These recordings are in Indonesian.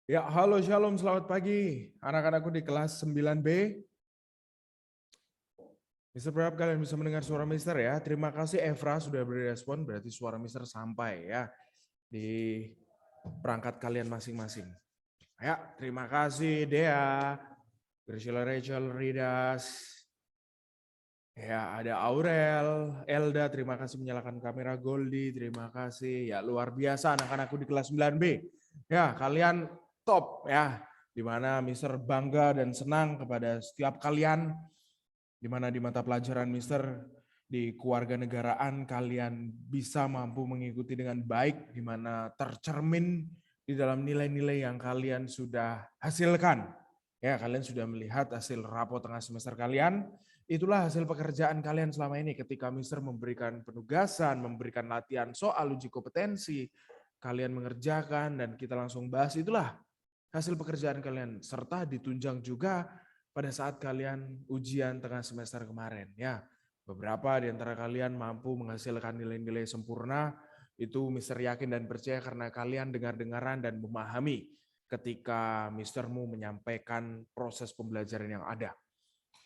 Ya, halo Shalom, selamat pagi. Anak-anakku di kelas 9B. Mister, berharap kalian bisa mendengar suara Mister ya. Terima kasih Evra sudah berespon, berarti suara Mister sampai ya di perangkat kalian masing-masing. Ya, terima kasih Dea, Graciela Rachel, Ridas. Ya, ada Aurel, Elda, terima kasih menyalakan kamera. Goldie, terima kasih. Ya, luar biasa anak-anakku di kelas 9B. Ya, kalian top ya. Di mana Mister bangga dan senang kepada setiap kalian. Di mana di mata pelajaran Mister di kewarganegaraan kalian bisa mampu mengikuti dengan baik, di mana tercermin di dalam nilai-nilai yang kalian sudah hasilkan. Ya, kalian sudah melihat hasil rapot tengah semester kalian. Itulah hasil pekerjaan kalian selama ini ketika Mister memberikan penugasan, memberikan latihan soal uji kompetensi, kalian mengerjakan dan kita langsung bahas, itulah hasil pekerjaan kalian. Serta ditunjang juga pada saat kalian ujian tengah semester kemarin. Ya, beberapa di antara kalian mampu menghasilkan nilai-nilai sempurna, itu Mister yakin dan percaya karena kalian dengar-dengaran dan memahami ketika Mistermu menyampaikan proses pembelajaran yang ada.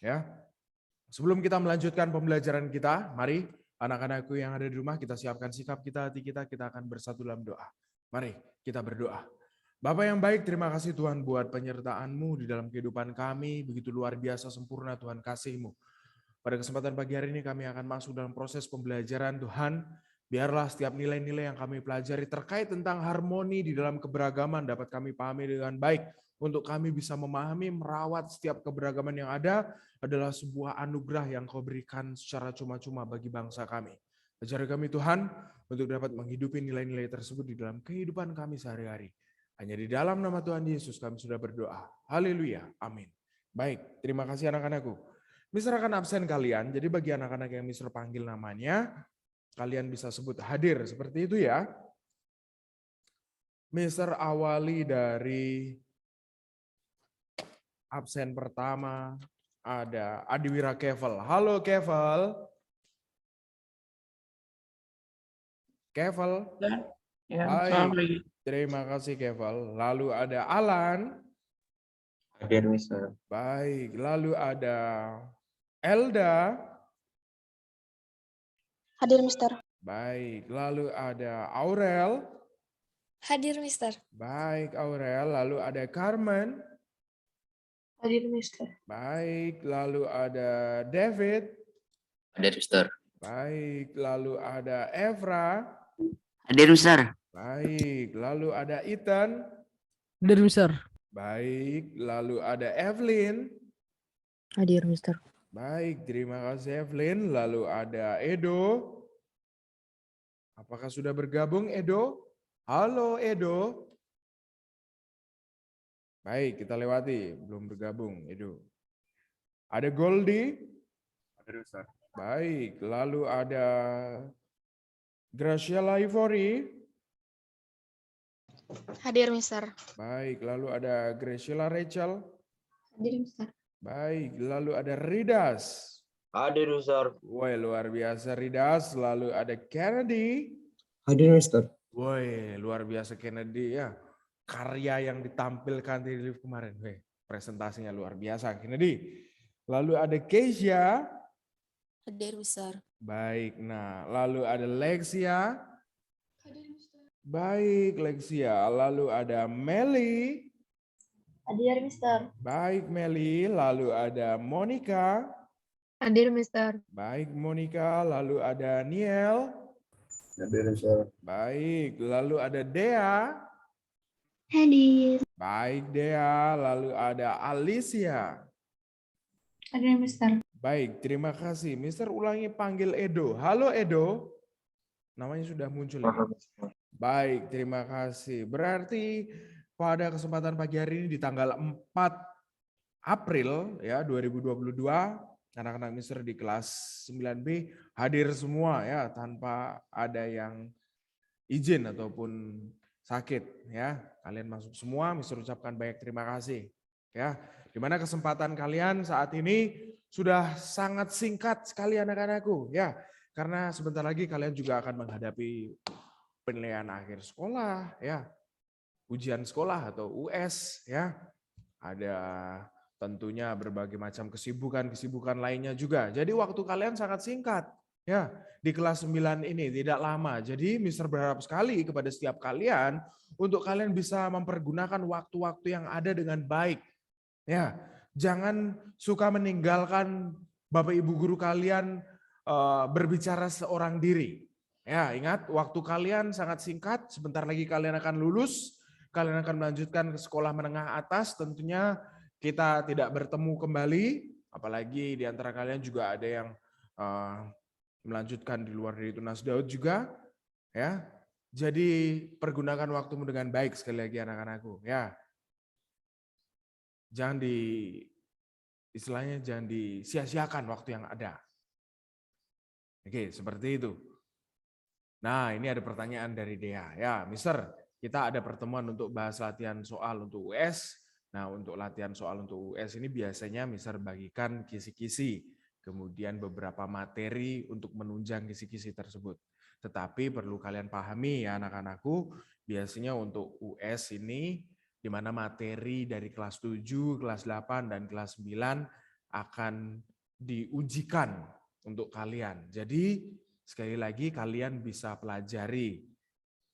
Ya, sebelum kita melanjutkan pembelajaran kita, mari anak-anakku yang ada di rumah kita siapkan sikap kita, hati kita akan bersatu dalam doa. Mari kita berdoa. Bapak yang baik, terima kasih Tuhan buat penyertaan-Mu di dalam kehidupan kami, begitu luar biasa sempurna Tuhan kasih-Mu. Pada kesempatan pagi hari ini kami akan masuk dalam proses pembelajaran Tuhan. Biarlah setiap nilai-nilai yang kami pelajari terkait tentang harmoni di dalam keberagaman dapat kami pahami dengan baik. Untuk kami bisa memahami, merawat setiap keberagaman yang ada adalah sebuah anugerah yang Kau berikan secara cuma-cuma bagi bangsa kami. Ajari kami Tuhan untuk dapat menghidupi nilai-nilai tersebut di dalam kehidupan kami sehari-hari. Hanya di dalam nama Tuhan Yesus kami sudah berdoa. Haleluya. Amin. Baik, terima kasih anak-anakku. Mister akan absen kalian, jadi bagi anak-anak yang Mister panggil namanya, kalian bisa sebut hadir seperti itu ya. Mister awali dari absen pertama, ada Adiwira Kevel. Halo Kevel. Kevel. Ya, Baik, terima kasih Kevel. Lalu ada Alan. Hadir, Mister. Baik, lalu ada Elda. Hadir, Mister. Baik, lalu ada Aurel. Hadir, Mister. Baik, Aurel. Lalu ada Carmen. hadir Mister. Baik, lalu ada David. Hadir, Mister. Baik, lalu ada Evra. Hadir, Mister. Baik, lalu ada Ethan. Hadir, Mister. Baik, lalu ada Evelyn. Hadir, Mister. Baik, terima kasih Evelyn. Lalu ada Edo. Apakah sudah bergabung Edo? Halo Edo. Baik, kita lewati. Belum bergabung Edo. Ada Goldie. Hadir, Mister. Baik, lalu ada Graciela Ivory. Hadir, Mister. Baik, lalu ada Graciela Rachel. Hadir, Mister. Baik, lalu ada Ridas. Hadir, Mister. Woi, luar biasa Ridas. Lalu ada Kennedy. Hadir, Mister. Woi, luar biasa Kennedy ya. Karya yang ditampilkan di live kemarin. Woi, presentasinya luar biasa Kennedy. Lalu ada Keisha. Hadir, Mister. Baik, nah lalu ada Lexia. Hadir, Mister. Baik, Lexia. Lalu ada Meli. Hadir, Mister. Baik, Meli. Lalu ada Monica. Hadir, Mister. Baik, Monica. Lalu ada Niel. Hadir, Mister. Baik, lalu ada Dea. Hadir. Baik, Dea. Lalu ada Alicia. Hadir, Mister. Baik, terima kasih. Mister ulangi panggil Edo. Halo Edo. Namanya sudah muncul ini. Baik, terima kasih. Berarti pada kesempatan pagi hari ini di tanggal 4 April ya 2022, anak-anak Mister di kelas 9B hadir semua ya tanpa ada yang izin ataupun sakit ya. Kalian masuk semua, Mister ucapkan banyak terima kasih ya. Di mana kesempatan kalian saat ini sudah sangat singkat sekali anak-anakku ya. Karena sebentar lagi kalian juga akan menghadapi penilaian akhir sekolah ya. ujian sekolah atau US ya. Ada tentunya berbagai macam kesibukan lainnya juga. Jadi waktu kalian sangat singkat ya. Di kelas 9 ini tidak lama. Jadi Mister berharap sekali kepada setiap kalian untuk kalian bisa mempergunakan waktu-waktu yang ada dengan baik. Ya, jangan suka meninggalkan Bapak Ibu guru kalian berbicara seorang diri. Ya, ingat waktu kalian sangat singkat, sebentar lagi kalian akan lulus, kalian akan melanjutkan ke sekolah menengah atas, tentunya kita tidak bertemu kembali, apalagi di antara kalian juga ada yang melanjutkan di luar dari Tunas Daud juga, ya. Jadi pergunakan waktumu dengan baik sekali lagi anak-anakku, ya. Jangan istilahnya jangan disia-siakan waktu yang ada. Oke, seperti itu. Nah, ini ada pertanyaan dari Dea. Ya, Mister, kita ada pertemuan untuk bahas latihan soal untuk US. Nah, untuk latihan soal untuk US ini biasanya Mister bagikan kisi-kisi, kemudian beberapa materi untuk menunjang kisi-kisi tersebut. Tetapi perlu kalian pahami ya anak-anakku, biasanya untuk US ini di mana materi dari kelas 7, kelas 8, dan kelas 9 akan diujikan untuk kalian. Jadi sekali lagi kalian bisa pelajari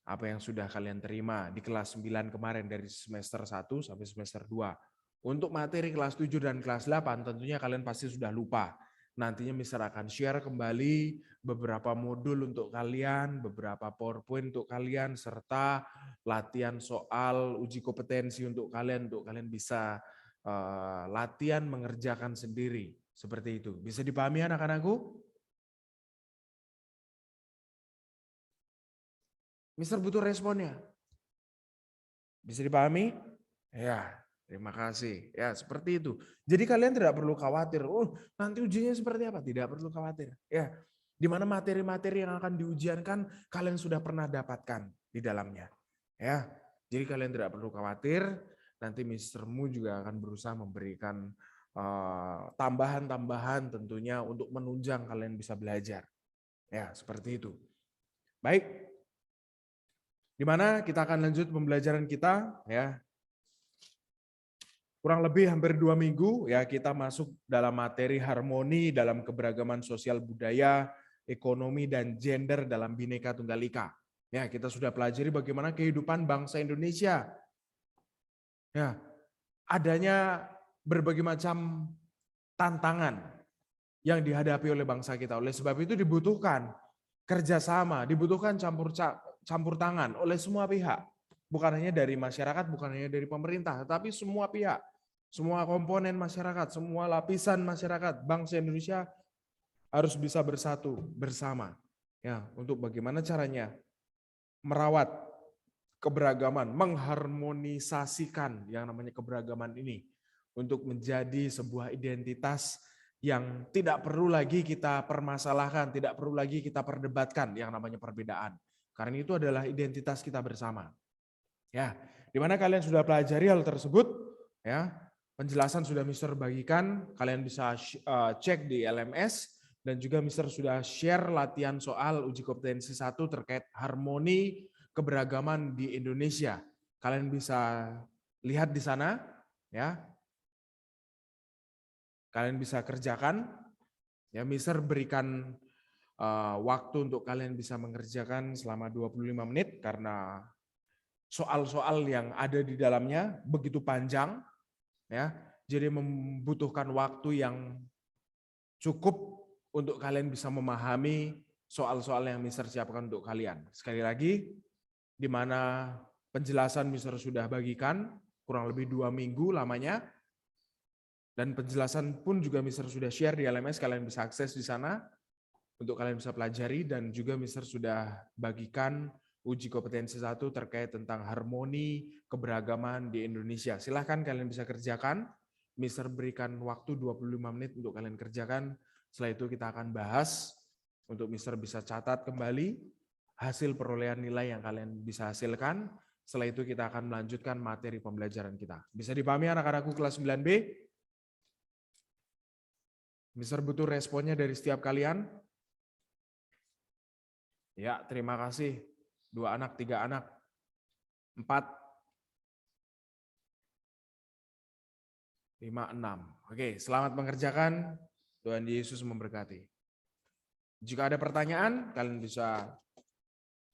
apa yang sudah kalian terima di kelas 9 kemarin dari semester 1 sampai semester 2. Untuk materi kelas 7 dan kelas 8 tentunya kalian pasti sudah lupa. Nantinya Mister akan share kembali beberapa modul untuk kalian, beberapa PowerPoint untuk kalian, serta latihan soal uji kompetensi untuk kalian bisa latihan mengerjakan sendiri. Seperti itu. Bisa dipahami anak-anakku? Mister butuh responnya. Bisa dipahami? Ya, terima kasih. Ya, seperti itu. Jadi kalian tidak perlu khawatir, oh nanti ujiannya seperti apa? Tidak perlu khawatir. Ya, di mana materi-materi yang akan diujiankan kalian sudah pernah dapatkan di dalamnya. Ya, jadi kalian tidak perlu khawatir. Nanti Mistermu juga akan berusaha memberikan tambahan-tambahan tentunya untuk menunjang kalian bisa belajar. Ya, seperti itu. Baik. Di mana kita akan lanjut pembelajaran kita ya. Kurang lebih hampir 2 minggu ya kita masuk dalam materi harmoni dalam keberagaman sosial budaya, ekonomi dan gender dalam Bhinneka Tunggal Ika. Ya, kita sudah pelajari bagaimana kehidupan bangsa Indonesia. Ya, adanya berbagai macam tantangan yang dihadapi oleh bangsa kita. Oleh sebab itu dibutuhkan kerjasama, dibutuhkan campur tangan oleh semua pihak. Bukan hanya dari masyarakat, bukan hanya dari pemerintah, tetapi semua pihak, semua komponen masyarakat, semua lapisan masyarakat, bangsa Indonesia harus bisa bersatu bersama. Ya, untuk bagaimana caranya merawat keberagaman, mengharmonisasikan yang namanya keberagaman ini untuk menjadi sebuah identitas yang tidak perlu lagi kita permasalahkan, tidak perlu lagi kita perdebatkan yang namanya perbedaan. Karena itu adalah identitas kita bersama. Ya, di mana kalian sudah pelajari hal tersebut, ya, penjelasan sudah Mister bagikan, kalian bisa cek di LMS, dan juga Mister sudah share latihan soal uji kompetensi 1 terkait harmoni keberagaman di Indonesia. Kalian bisa lihat di sana, ya. Kalian bisa kerjakan, ya Mister berikan waktu untuk kalian bisa mengerjakan selama 25 menit karena soal-soal yang ada di dalamnya begitu panjang, ya, jadi membutuhkan waktu yang cukup untuk kalian bisa memahami soal-soal yang Mister siapkan untuk kalian. Sekali lagi, di mana penjelasan Mister sudah bagikan, kurang lebih 2 minggu lamanya, dan penjelasan pun juga Mister sudah share di LMS, kalian bisa akses di sana untuk kalian bisa pelajari, dan juga Mister sudah bagikan uji kompetensi 1 terkait tentang harmoni keberagaman di Indonesia. Silahkan kalian bisa kerjakan. Mister berikan waktu 25 menit untuk kalian kerjakan. Setelah itu kita akan bahas untuk Mister bisa catat kembali hasil perolehan nilai yang kalian bisa hasilkan. Setelah itu kita akan melanjutkan materi pembelajaran kita. Bisa dipahami anak-anakku kelas 9B? Mister butuh responnya dari setiap kalian. Ya, terima kasih. 2 anak, 3 anak, 4, 56. Oke, selamat mengerjakan. Tuhan Yesus memberkati. Jika ada pertanyaan, kalian bisa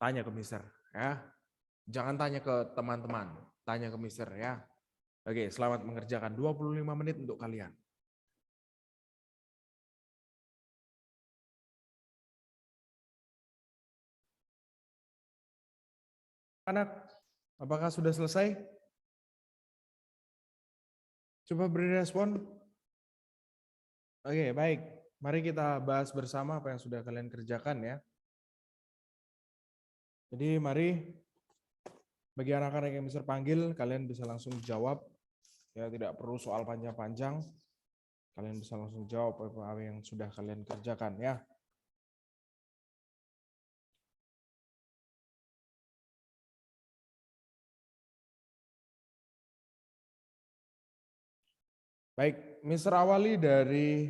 tanya ke Mister, ya. Jangan tanya ke teman-teman, tanya ke Mister, ya. Oke, selamat mengerjakan. 25 menit untuk kalian. Anak, apakah sudah selesai? Coba beri respon. Oke, baik. Mari kita bahas bersama apa yang sudah kalian kerjakan, ya. Jadi mari bagi anak-anak yang Mister panggil, kalian bisa langsung jawab. Ya, tidak perlu soal panjang-panjang. Kalian bisa langsung jawab apa yang sudah kalian kerjakan, ya. Baik, Mister awali dari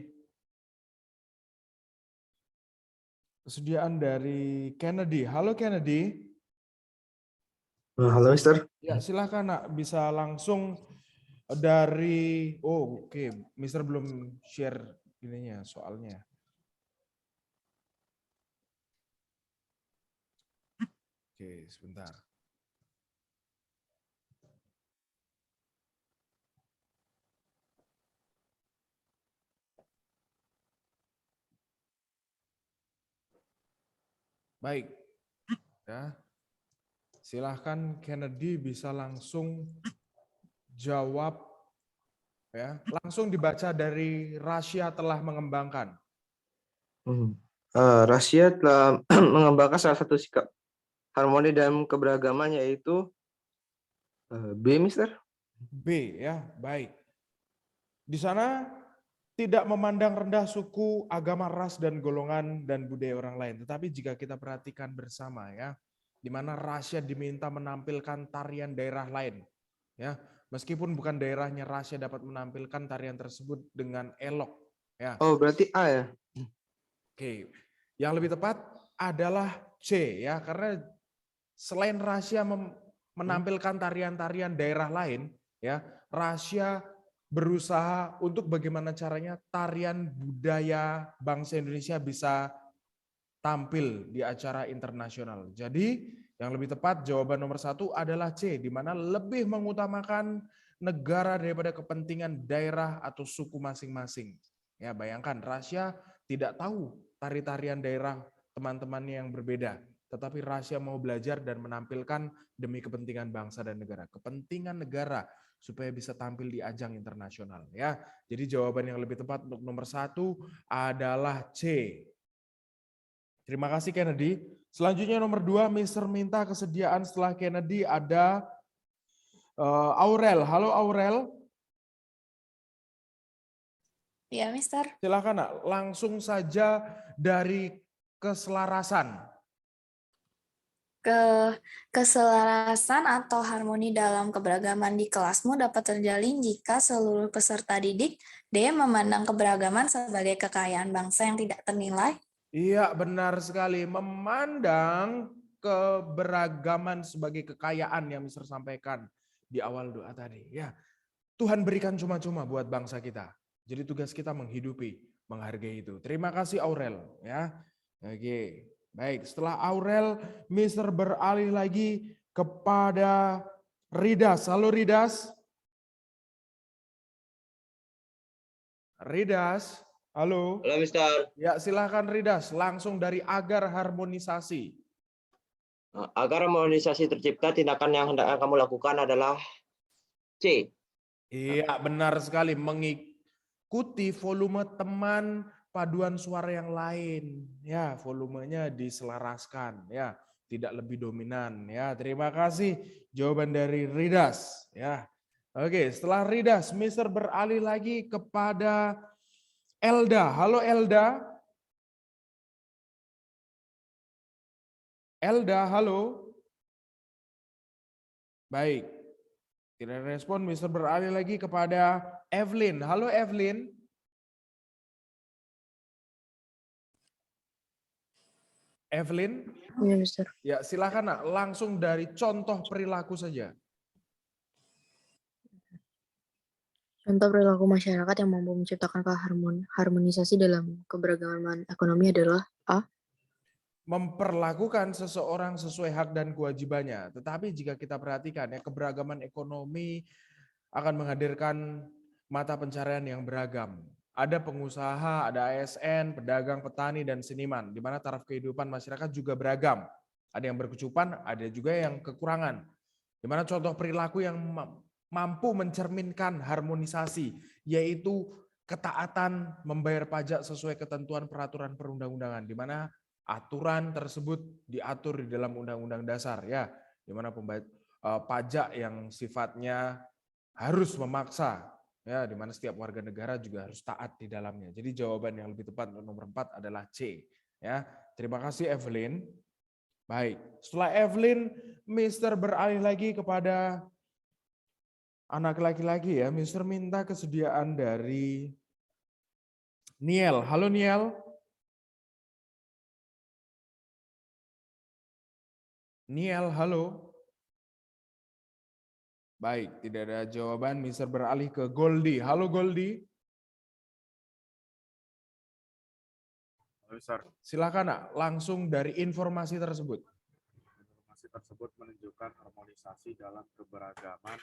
kesediaan dari Kennedy. Halo Kennedy. Halo, Mister. Ya, silakan Nak, bisa langsung dari oke, Mister belum share ininya soalnya. Oke, sebentar. Baik. Ya. Silahkan Kennedy bisa langsung jawab, ya. Langsung dibaca dari Rusia telah mengembangkan. Rusia telah mengembangkan salah satu sikap harmoni dalam keberagaman, yaitu B, Mister. B, ya, baik. Di sana tidak memandang rendah suku, agama, ras, dan golongan dan budaya orang lain. Tetapi jika kita perhatikan bersama, ya, di mana Rusia diminta menampilkan tarian daerah lain, ya, meskipun bukan daerahnya, Rusia dapat menampilkan tarian tersebut dengan elok, ya. Oh, berarti A ya? Oke, yang lebih tepat adalah C, ya, karena selain Rusia menampilkan tarian-tarian daerah lain, ya, Rusia berusaha untuk bagaimana caranya tarian budaya bangsa Indonesia bisa tampil di acara internasional. Jadi yang lebih tepat jawaban nomor 1 adalah C, di mana lebih mengutamakan negara daripada kepentingan daerah atau suku masing-masing. Ya, bayangkan Rusia tidak tahu tari-tarian daerah teman-temannya yang berbeda, tetapi Rusia mau belajar dan menampilkan demi kepentingan bangsa dan negara, kepentingan negara supaya bisa tampil di ajang internasional, ya. Jadi jawaban yang lebih tepat untuk nomor 1 adalah C. Terima kasih Kennedy. Selanjutnya nomor 2, Mister minta kesediaan setelah Kennedy ada Aurel. Halo Aurel. Ya, Mister. Silakan Nak, langsung saja dari keselarasan. Keselarasan atau harmoni dalam keberagaman di kelasmu dapat terjalin jika seluruh peserta didik D memandang keberagaman sebagai kekayaan bangsa yang tidak ternilai. Iya, benar sekali. Memandang keberagaman sebagai kekayaan yang Mister sampaikan di awal doa tadi. Ya, Tuhan berikan cuma-cuma buat bangsa kita. Jadi tugas kita menghidupi, menghargai itu. Terima kasih Aurel. Ya, oke. Baik, setelah Aurel, Mister beralih lagi kepada Ridas. Halo Ridas. Ridas, halo. Halo, Mister. Ya, silakan Ridas, langsung dari agar harmonisasi. Agar harmonisasi tercipta, tindakan yang hendak kamu lakukan adalah C. Iya, benar sekali. Mengikuti volume teman paduan suara yang lain. Ya, volumenya diselaraskan. Ya, tidak lebih dominan. Ya, terima kasih jawaban dari Ridas. Ya, oke. Setelah Ridas, Mister beralih lagi kepada Elda. Halo Elda. Elda, halo. Baik. Tidak respon, Mister beralih lagi kepada Evelyn. Halo Evelyn. Evelyn. Iya, Mister. Ya, silakan Nak, langsung dari contoh perilaku saja. Contoh perilaku masyarakat yang mampu menciptakan harmonisasi dalam keberagaman ekonomi adalah A. Memperlakukan seseorang sesuai hak dan kewajibannya. Tetapi jika kita perhatikan ya, keberagaman ekonomi akan menghadirkan mata pencarian yang beragam. Ada pengusaha, ada ASN, pedagang, petani, dan seniman, di mana taraf kehidupan masyarakat juga beragam. Ada yang berkecupan, ada juga yang kekurangan. Di mana contoh perilaku yang mampu mencerminkan harmonisasi, yaitu ketaatan membayar pajak sesuai ketentuan peraturan perundang-undangan, di mana aturan tersebut diatur di dalam Undang-Undang Dasar, ya, di mana pajak yang sifatnya harus memaksa, ya, di mana setiap warga negara juga harus taat di dalamnya. Jadi jawaban yang lebih tepat untuk nomor 4 adalah C. Ya, terima kasih Evelyn. Baik, setelah Evelyn, Mister beralih lagi kepada anak laki-laki ya. Mister minta kesediaan dari Niel. Halo Niel. Niel, halo. Baik, tidak ada jawaban. Mister beralih ke Goldie. Halo Goldie. Silakan nak, langsung dari informasi tersebut. Informasi tersebut menunjukkan harmonisasi dalam keberagaman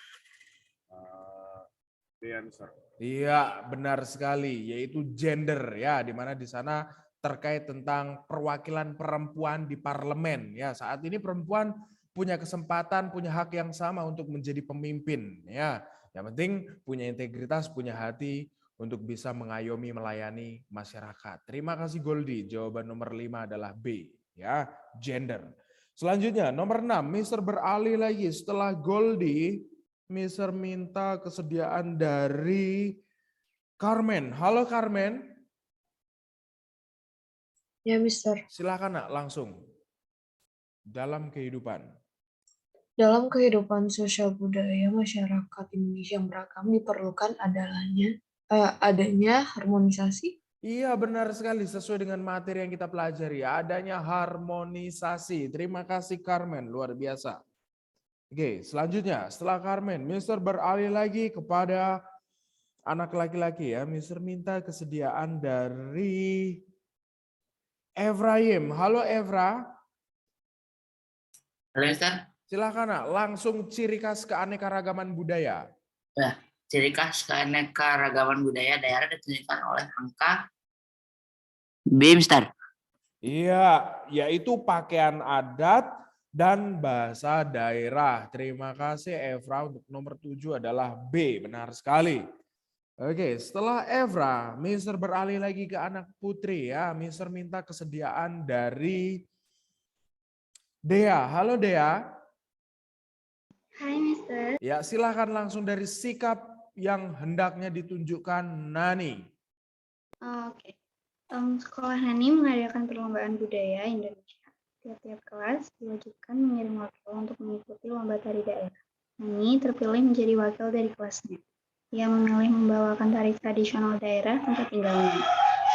Iya, benar sekali, yaitu gender ya, di mana di sana terkait tentang perwakilan perempuan di parlemen ya. Saat ini perempuan punya kesempatan, punya hak yang sama untuk menjadi pemimpin ya. Yang penting punya integritas, punya hati untuk bisa mengayomi, melayani masyarakat. Terima kasih Goldie. Jawaban nomor 5 adalah B ya, gender. Selanjutnya nomor 6, Mister beralih lagi setelah Goldie. Mister minta kesediaan dari Carmen. Halo Carmen. Ya, Mister. Silakan nak, langsung. Dalam kehidupan. Dalam kehidupan sosial budaya masyarakat Indonesia yang beragam diperlukan adanya harmonisasi. Iya benar sekali, sesuai dengan materi yang kita pelajari. Adanya harmonisasi. Terima kasih Carmen, luar biasa. Oke, selanjutnya setelah Carmen, Mister beralih lagi kepada anak laki-laki ya. Mister minta kesediaan dari Evrahim. Halo Evra. Halo Mister. Silakan nak, langsung ciri khas keanekaragaman budaya. Ya, ciri khas keanekaragaman budaya daerah ditunjukkan oleh angka B, Mister. Iya, yaitu pakaian adat dan bahasa daerah. Terima kasih Evra, untuk nomor 7 adalah B, benar sekali. Oke, setelah Evra, Mister beralih lagi ke anak putri ya. Mister minta kesediaan dari Dea. Halo Dea. Hai, Mister. Ya, silakan langsung dari sikap yang hendaknya ditunjukkan Nani. Oke. Sekolah Nani mengadakan perlombaan budaya Indonesia. Tiap-tiap kelas diwajibkan mengirim wakil untuk mengikuti lomba tari daerah. Nani terpilih menjadi wakil dari kelasnya. Ia memilih membawakan tari tradisional daerah tempat tinggalnya.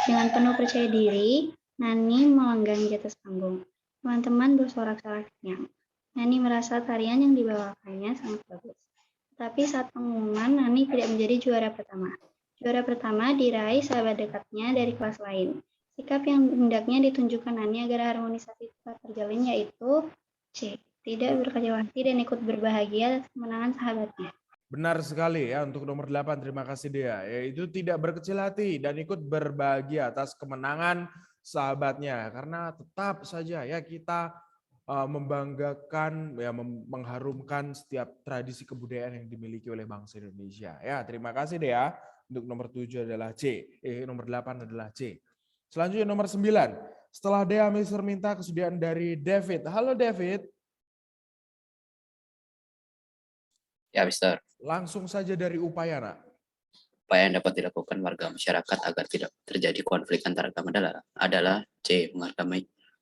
Dengan penuh percaya diri, Nani melenggang di atas panggung. Teman-teman bersorak-sorak kenyang. Nani merasa tarian yang dibawakannya sangat bagus. Tapi saat pengumuman, Nani tidak menjadi juara pertama. Juara pertama diraih sahabat dekatnya dari kelas lain. Sikap yang hendaknya ditunjukkan Nani agar harmonisasi tetap terjalin yaitu C. Tidak berkecil hati dan ikut berbahagia atas kemenangan sahabatnya. Benar sekali ya, untuk nomor 8, terima kasih Dea. Yaitu tidak berkecil hati dan ikut berbahagia atas kemenangan sahabatnya. Karena tetap saja ya kita membanggakan, ya mengharumkan setiap tradisi kebudayaan yang dimiliki oleh bangsa Indonesia. Ya, terima kasih Dea. Untuk nomor 7 adalah C. Nomor 8 adalah C. Selanjutnya nomor 9. Setelah Dea, Mister minta kesediaan dari David. Halo David. Ya, Mister. Langsung saja dari upaya, nak. Upaya yang dapat dilakukan warga masyarakat agar tidak terjadi konflik antar agama adalah C.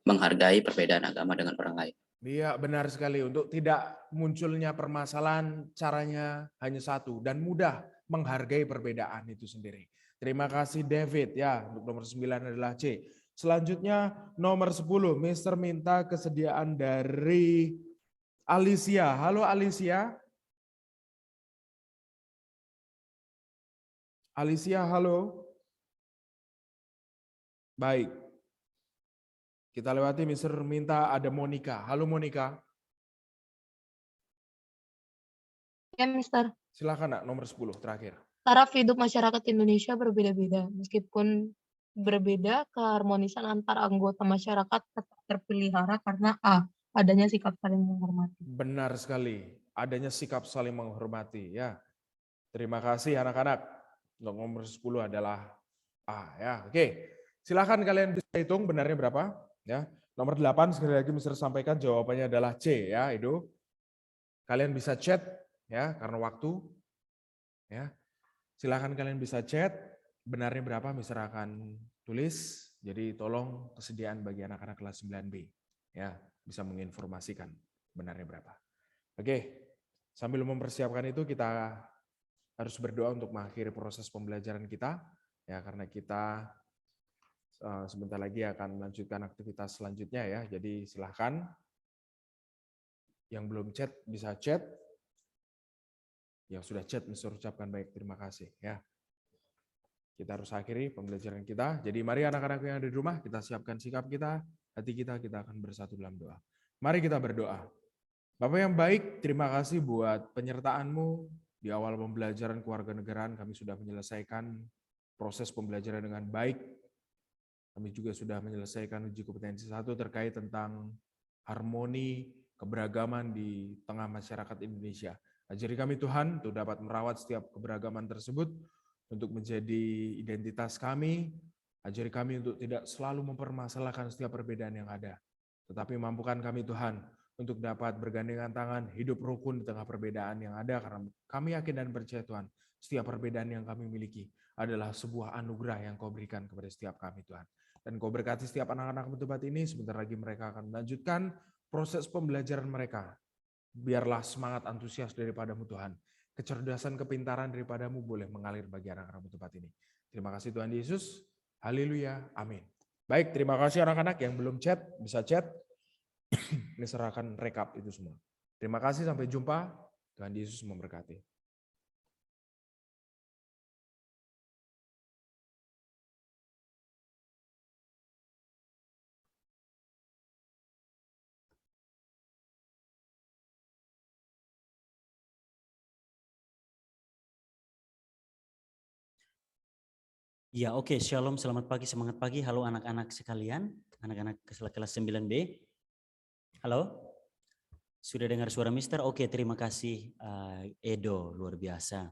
Menghargai perbedaan agama dengan orang lain. Iya, benar sekali. Untuk tidak munculnya permasalahan, caranya hanya satu dan mudah, menghargai perbedaan itu sendiri. Terima kasih David ya. Untuk nomor 9 adalah C. Selanjutnya nomor 10, Mister minta kesediaan dari Alicia. Halo Alicia. Alicia, halo. Baik. Kita lewati Mr. minta ada Monica. Halo Monica. Ya, Mister. Silakan Nak, nomor 10 terakhir. Taraf hidup masyarakat Indonesia berbeda-beda. Meskipun berbeda, keharmonisan antar anggota masyarakat tetap terpelihara karena adanya sikap saling menghormati. Benar sekali. Adanya sikap saling menghormati ya. Terima kasih anak-anak. Untuk nomor 10 adalah A ya. Oke. Silakan kalian bisa hitung benarnya berapa ya. Nomor 8 sekali lagi Mister sampaikan jawabannya adalah C ya, Edo. Kalian bisa chat ya karena waktu ya. Silakan kalian bisa chat benarnya berapa Mister akan tulis. Jadi tolong kesediaan bagi anak-anak kelas 9B ya, bisa menginformasikan benarnya berapa. Oke. Sambil mempersiapkan itu kita harus berdoa untuk mengakhiri proses pembelajaran kita ya, karena kita sebentar lagi akan melanjutkan aktivitas selanjutnya ya. Jadi silahkan yang belum chat bisa chat. Yang sudah chat Mister ucapkan baik terima kasih ya. Kita harus akhiri pembelajaran kita. Jadi mari anak-anak yang ada di rumah kita siapkan sikap kita, hati kita akan bersatu dalam doa. Mari kita berdoa. Bapak yang baik, terima kasih buat penyertaan-Mu di awal pembelajaran kewarganegaraan. Kami sudah menyelesaikan proses pembelajaran dengan baik. Kami juga sudah menyelesaikan uji kompetensi 1 terkait tentang harmoni keberagaman di tengah masyarakat Indonesia. Ajari kami Tuhan untuk dapat merawat setiap keberagaman tersebut untuk menjadi identitas kami. Ajari kami untuk tidak selalu mempermasalahkan setiap perbedaan yang ada. Tetapi mampukan kami Tuhan untuk dapat bergandengan tangan, hidup rukun di tengah perbedaan yang ada. Karena kami yakin dan percaya Tuhan, setiap perbedaan yang kami miliki adalah sebuah anugerah yang Kau berikan kepada setiap kami Tuhan. Dan Kau berkati setiap anak-anak tempat ini, sebentar lagi mereka akan melanjutkan proses pembelajaran mereka. Biarlah semangat antusias daripadamu Tuhan, kecerdasan kepintaran daripadamu boleh mengalir bagi anak-anak tempat ini. Terima kasih Tuhan Yesus, haleluya, amin. Baik, terima kasih anak-anak yang belum chat, bisa chat. Ini serahkan rekap itu semua. Terima kasih, sampai jumpa. Tuhan Yesus memberkati. Ya, oke. Shalom, selamat pagi, semangat pagi. Halo anak-anak sekalian, anak-anak kelas 9B. Halo, sudah dengar suara Mister? Oke, terima kasih Edo, luar biasa.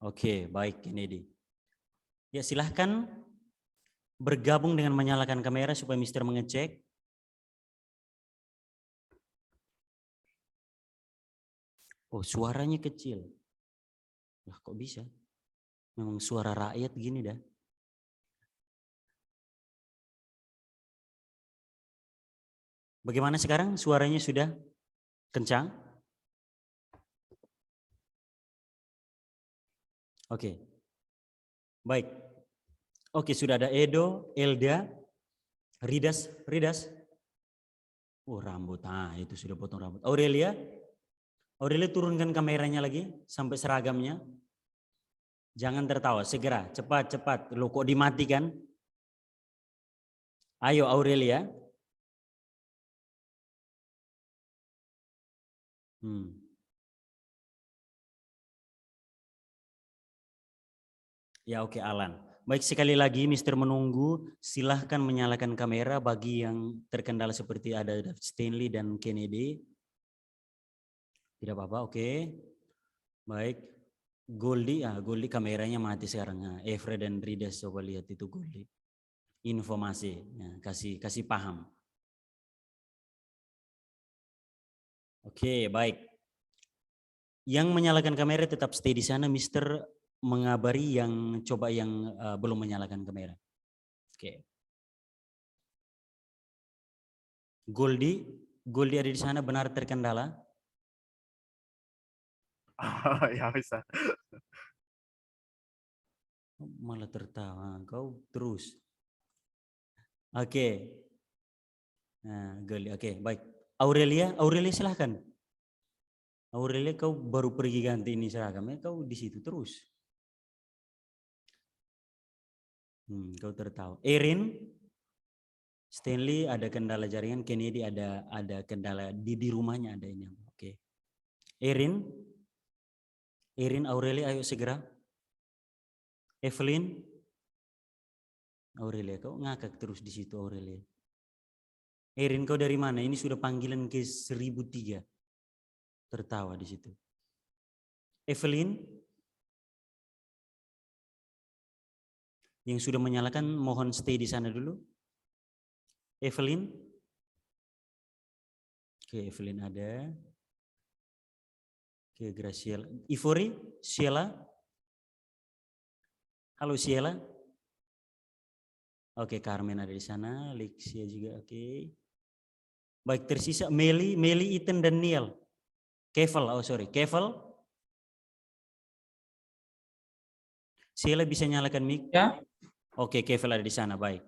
Oke, baik Kennedy. Ya, silahkan bergabung dengan menyalakan kamera supaya Mister mengecek. Oh, suaranya kecil. Lah kok bisa? Memang suara rakyat gini dah. Bagaimana sekarang? Suaranya sudah kencang? Oke. Baik. Oke, sudah ada Edo, Elda, Ridas. Oh, rambut. Ah, itu sudah potong rambut. Aurelia turunkan kameranya lagi sampai seragamnya. Jangan tertawa, segera, cepat. Lo kok dimatikan? Ayo Aurelia. Ya, oke Alan. Baik, sekali lagi Mister menunggu, silahkan menyalakan kamera bagi yang terkendala seperti ada Stanley dan Kennedy. Tidak apa-apa, oke. Baik. Goldie kameranya mati sekarang. Nah, Efra dan Ridas coba lihat itu Goldie. Informasi, ya, kasih paham. Oke, baik. Yang menyalakan kamera tetap stay di sana, Mister mengabari yang belum menyalakan kamera. Oke. Goldie ada di sana, benar terkendala? Ya bisa. Malah tertawa, kau terus. Oke. Nah, Goldie, oke, baik. Aurelia silahkan. Aurelia, kau baru pergi ganti ini seragamnya, kau di situ terus. Kau tertawa. Erin, Stanley ada kendala jaringan, Kennedy ada kendala di rumahnya ada ini. Oke. Erin, Aurelia, ayo segera. Evelyn, Aurelia, kau ngakak terus di situ Aurelia. Erin, kau dari mana? Ini sudah panggilan ke 1003. Tertawa di situ. Evelyn, yang sudah menyalakan mohon stay di sana dulu. Evelyn. Oke, Evelyn ada. Oke, Graciela. Ivory, Sheila. Halo Sheila. Oke, Carmen ada di sana, Lexia juga, oke. Baik, tersisa Meli, Ethan dan Neil. Kevel, Kevel. Sheila bisa nyalakan mic? Ya. Oke, Kevel ada di sana, baik.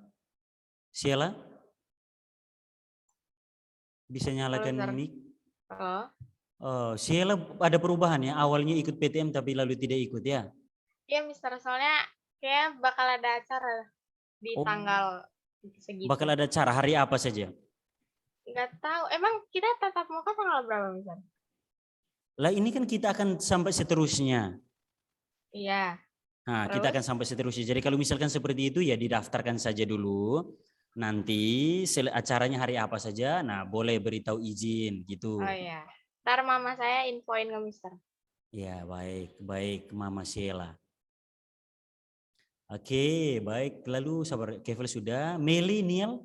Sheila? Bisa nyalakan mic? Sheila ada perubahan ya, awalnya ikut PTM tapi lalu tidak ikut ya? Iya, Mister, soalnya kayak bakal ada acara di tanggal segitu. Bakal ada acara, hari apa saja? Nggak tahu, emang kita tatap muka tanggal berapa, Mister? Lah ini kan kita akan sampai seterusnya. Iya. Nah, kita akan sampai seterusnya. Jadi kalau misalkan seperti itu ya didaftarkan saja dulu. Nanti acaranya hari apa saja, nah boleh beritahu izin gitu. Oh iya. Ntar mama saya infoin ke Mister. Ya, baik Mama Sheila. Oke, baik. Lalu sabar, Kevel sudah. Meli, Neil?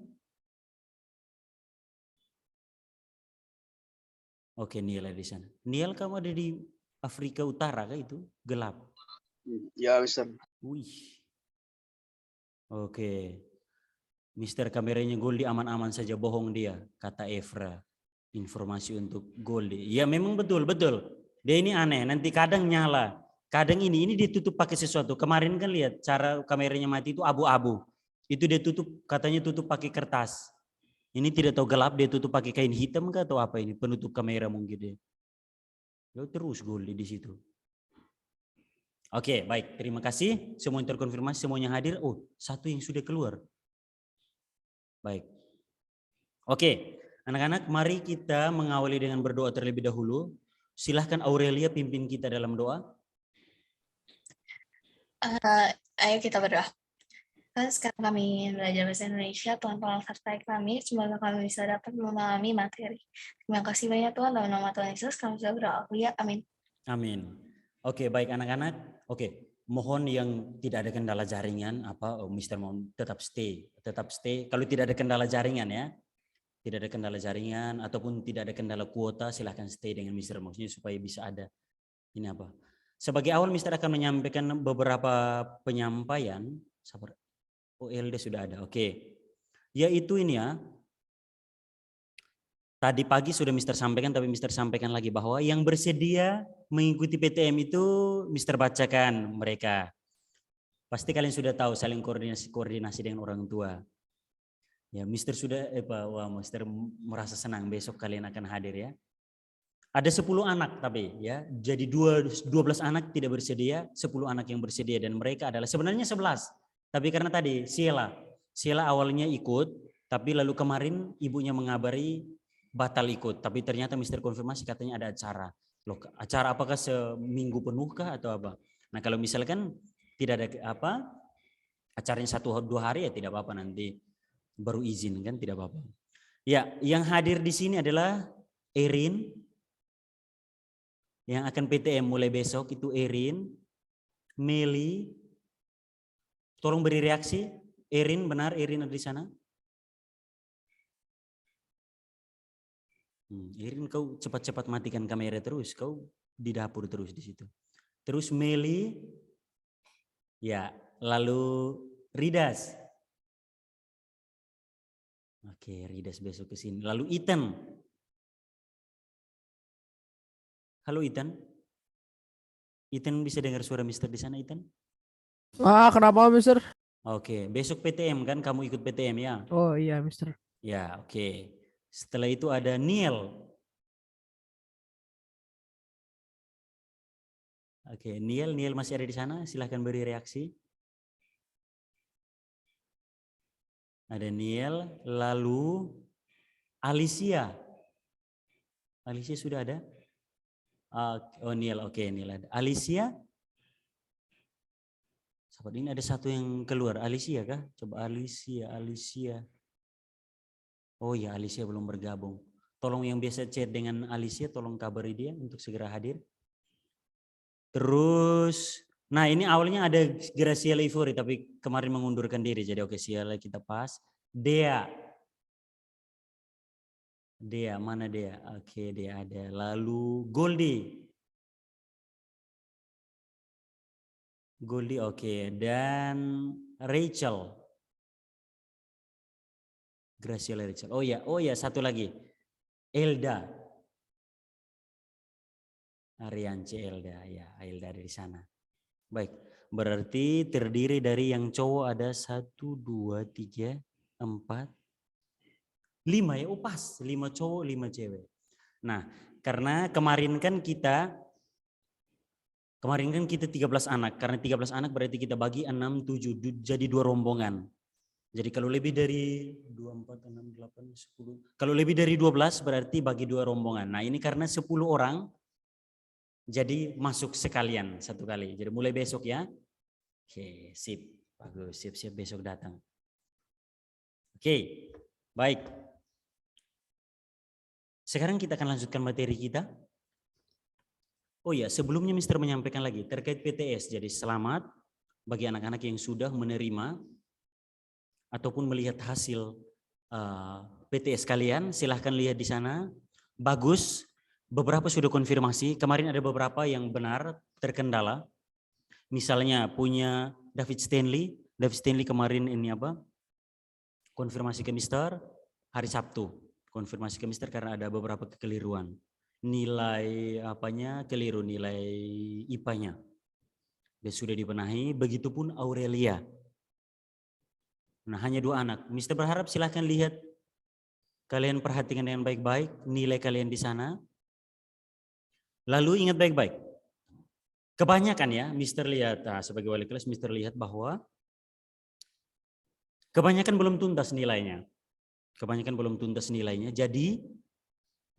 Oke, Neil ada di sana. Neil, kamu ada di Afrika Utara kah itu? Gelap. Ya, Mister. Wih. Oke. Mister, kameranya Goldie aman-aman saja, bohong dia, kata Evra. Informasi untuk Goldie. Ya memang betul. Dia ini aneh, nanti kadang nyala. Kadang ini ditutup pakai sesuatu. Kemarin kan lihat cara kameranya mati itu abu-abu. Itu dia tutup, katanya tutup pakai kertas. Ini tidak tahu gelap, dia tutup pakai kain hitam kah atau apa ini? Penutup kamera mungkin dia. Ya terus Goldie di situ. Oke, baik. Terima kasih. Semua yang terkonfirmasi, semuanya hadir. Oh, satu yang sudah keluar. Baik. Oke, anak-anak, mari kita mengawali dengan berdoa terlebih dahulu. Silahkan Aurelia pimpin kita dalam doa. Ayo kita berdoa. Sekarang kami ingin belajar bahasa Indonesia, Tuhan tolong sertai kami, semoga kami bisa dapat memahami materi. Terima kasih banyak Tuhan, dalam nama Tuhan Yesus kami sudah berdoa. Ya, amin. Amin. Oke, baik anak-anak. Oke, mohon yang tidak ada kendala jaringan, Mister mohon tetap stay. Kalau tidak ada kendala jaringan ya, tidak ada kendala jaringan ataupun tidak ada kendala kuota, silahkan stay dengan Mister, maksudnya supaya bisa ada ini apa. Sebagai awal Mister akan menyampaikan beberapa penyampaian. Sabar. Oh, LD sudah ada. Oke. Yaitu ini ya. Tadi pagi sudah Mister sampaikan, tapi Mister sampaikan lagi bahwa yang bersedia mengikuti PTM itu Mister bacakan mereka. Pasti kalian sudah tahu saling koordinasi dengan orang tua. Ya, Mister sudah Mister merasa senang besok kalian akan hadir ya. Ada 10 anak tapi ya. Jadi 12 anak tidak bersedia, 10 anak yang bersedia dan mereka adalah sebenarnya 11. Tapi karena tadi Sheila awalnya ikut, tapi lalu kemarin ibunya mengabari batal ikut. Tapi ternyata Mister konfirmasi katanya ada acara. Loh, acara apakah seminggu penuh kah atau apa? Nah kalau misalkan tidak ada acaranya 1-2 hari ya tidak apa-apa, nanti baru izin kan, tidak apa-apa. Ya, yang hadir di sini adalah Erin yang akan PTM mulai besok, itu Erin, Meli. Tolong beri reaksi. Erin, benar Erin ada di sana? Erin, kau cepat-cepat matikan kamera terus, kau di dapur terus di situ. Terus Meli, ya, lalu Ridas. Oke, Ridas besok ke sini. Lalu Ethan. Halo Ethan. Ethan bisa dengar suara Mister di sana, Ethan? Kenapa Mister? Oke, besok PTM kan, kamu ikut PTM ya? Oh iya Mister. Ya, oke. Setelah itu ada Neil. Oke, Niel masih ada di sana, silahkan beri reaksi. Ada Niel, lalu Alicia. Alicia sudah ada? Oh Niel, oke Niel ada. Alicia? Sahabat ini ada satu yang keluar, Alicia kah? Coba Alicia. Oh ya, Alicia belum bergabung. Tolong yang biasa chat dengan Alicia, tolong kabari dia untuk segera hadir. Terus, nah ini awalnya ada Graciela Ivori, tapi kemarin mengundurkan diri, jadi oke Ciela kita pas. Dea, mana Dea? Oke, Dea ada. Lalu Goldie oke. Dan Rachel. Graciela Rachel. Oh ya, satu lagi. Elda. Ariance Elda, ya Elda ada di sana. Baik, berarti terdiri dari yang cowok ada 1, 2, 3, 4, 5 ya, oh pas 5 cowok 5 cewek. Nah, karena kemarin kan kita 13 anak, karena 13 anak berarti kita bagi 6, 7, jadi 2 rombongan. Jadi kalau lebih dari 2, 4, 6, 8, 10, kalau lebih dari 12 berarti bagi 2 rombongan. Nah ini karena 10 orang, jadi masuk sekalian satu kali. Jadi mulai besok ya. Oke, sip, bagus, siap-siap besok datang. Oke, baik. Sekarang kita akan lanjutkan materi kita. Oh ya, sebelumnya Mister menyampaikan lagi terkait PTS. Jadi selamat bagi anak-anak yang sudah menerima ataupun melihat hasil PTS kalian. Silahkan lihat di sana. Bagus, beberapa sudah konfirmasi. Kemarin ada beberapa yang benar terkendala. Misalnya punya David Stanley. David Stanley kemarin ini apa? Konfirmasi ke Mister hari Sabtu. Konfirmasi ke Mister karena ada beberapa kekeliruan. Nilai apanya keliru, nilai IPA-nya. Dan sudah dibenahi, begitupun Aurelia. Nah hanya 2 anak. Mister berharap silahkan lihat, kalian perhatikan dengan baik-baik nilai kalian di sana. Lalu ingat baik-baik. Kebanyakan ya, Mister lihat, sebagai wali kelas Mister lihat bahwa kebanyakan belum tuntas nilainya. Jadi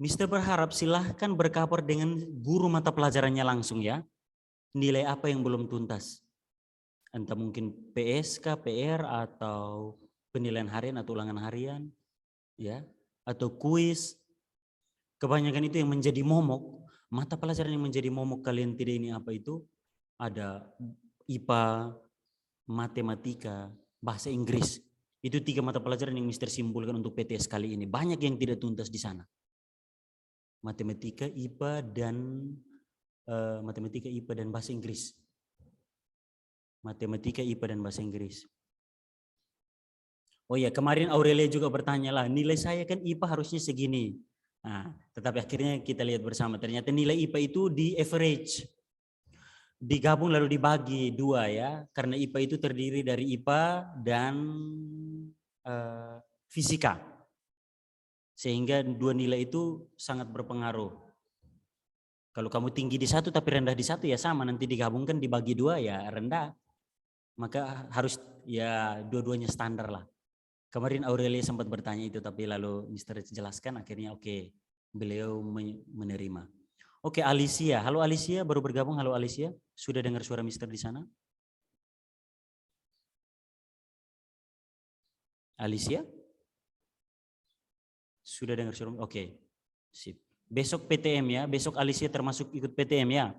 Mister berharap silahkan berkabar dengan guru mata pelajarannya langsung ya. Nilai apa yang belum tuntas. Entah mungkin PSK, PR, atau penilaian harian atau ulangan harian. Ya, atau kuis. Kebanyakan itu yang menjadi momok. Mata pelajaran yang menjadi momok kalian tidak ini apa itu? Ada IPA, matematika, bahasa Inggris. Itu 3 mata pelajaran yang Mister simpulkan untuk PTS kali ini. Banyak yang tidak tuntas di sana. Matematika, IPA, dan bahasa Inggris. Matematika, IPA, dan bahasa Inggris. Oh ya, kemarin Aurelia juga bertanya lah, nilai saya kan IPA harusnya segini. Nah, tetapi akhirnya kita lihat bersama, ternyata nilai IPA itu di average. Digabung lalu dibagi 2 ya, karena IPA itu terdiri dari IPA dan fisika. Sehingga 2 nilai itu sangat berpengaruh. Kalau kamu tinggi di 1 tapi rendah di 1 ya sama, nanti digabungkan dibagi 2 ya rendah. Maka harus ya dua-duanya standar lah. Kemarin Aurelia sempat bertanya itu tapi lalu Mister jelaskan akhirnya oke, beliau menerima. Oke, Alicia. Halo Alicia, baru bergabung. Halo Alicia. Sudah dengar suara Mister di sana? Alicia? Sudah dengar suara? Oke. Sip. Besok PTM ya. Besok Alicia termasuk ikut PTM ya.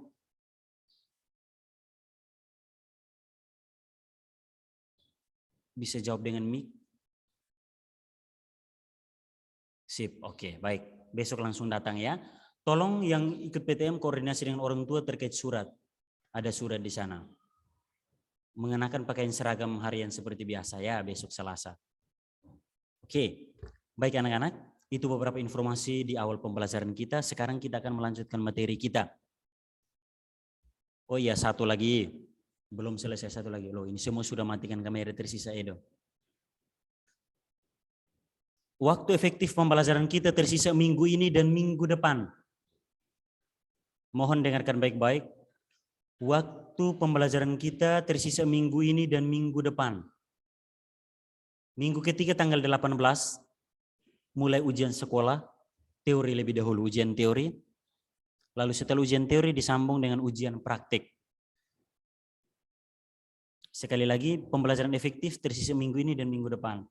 Bisa jawab dengan mic. Sip. Oke, baik. Besok langsung datang ya. Tolong yang ikut PTM koordinasi dengan orang tua terkait surat. Ada surat di sana. Mengenakan pakaian seragam harian seperti biasa ya besok Selasa. Oke. Baik anak-anak, itu beberapa informasi di awal pembelajaran kita. Sekarang kita akan melanjutkan materi kita. Oh iya, satu lagi. Belum selesai satu lagi. Loh, ini semua sudah matikan kamera, tersisa Edo. Waktu efektif pembelajaran kita tersisa minggu ini dan minggu depan. Mohon dengarkan baik-baik. Waktu pembelajaran kita tersisa minggu ini dan minggu depan. Minggu ketiga tanggal 18, mulai ujian sekolah, teori lebih dahulu, ujian teori. Lalu setelah ujian teori disambung dengan ujian praktik. Sekali lagi, pembelajaran efektif tersisa minggu ini dan minggu depan.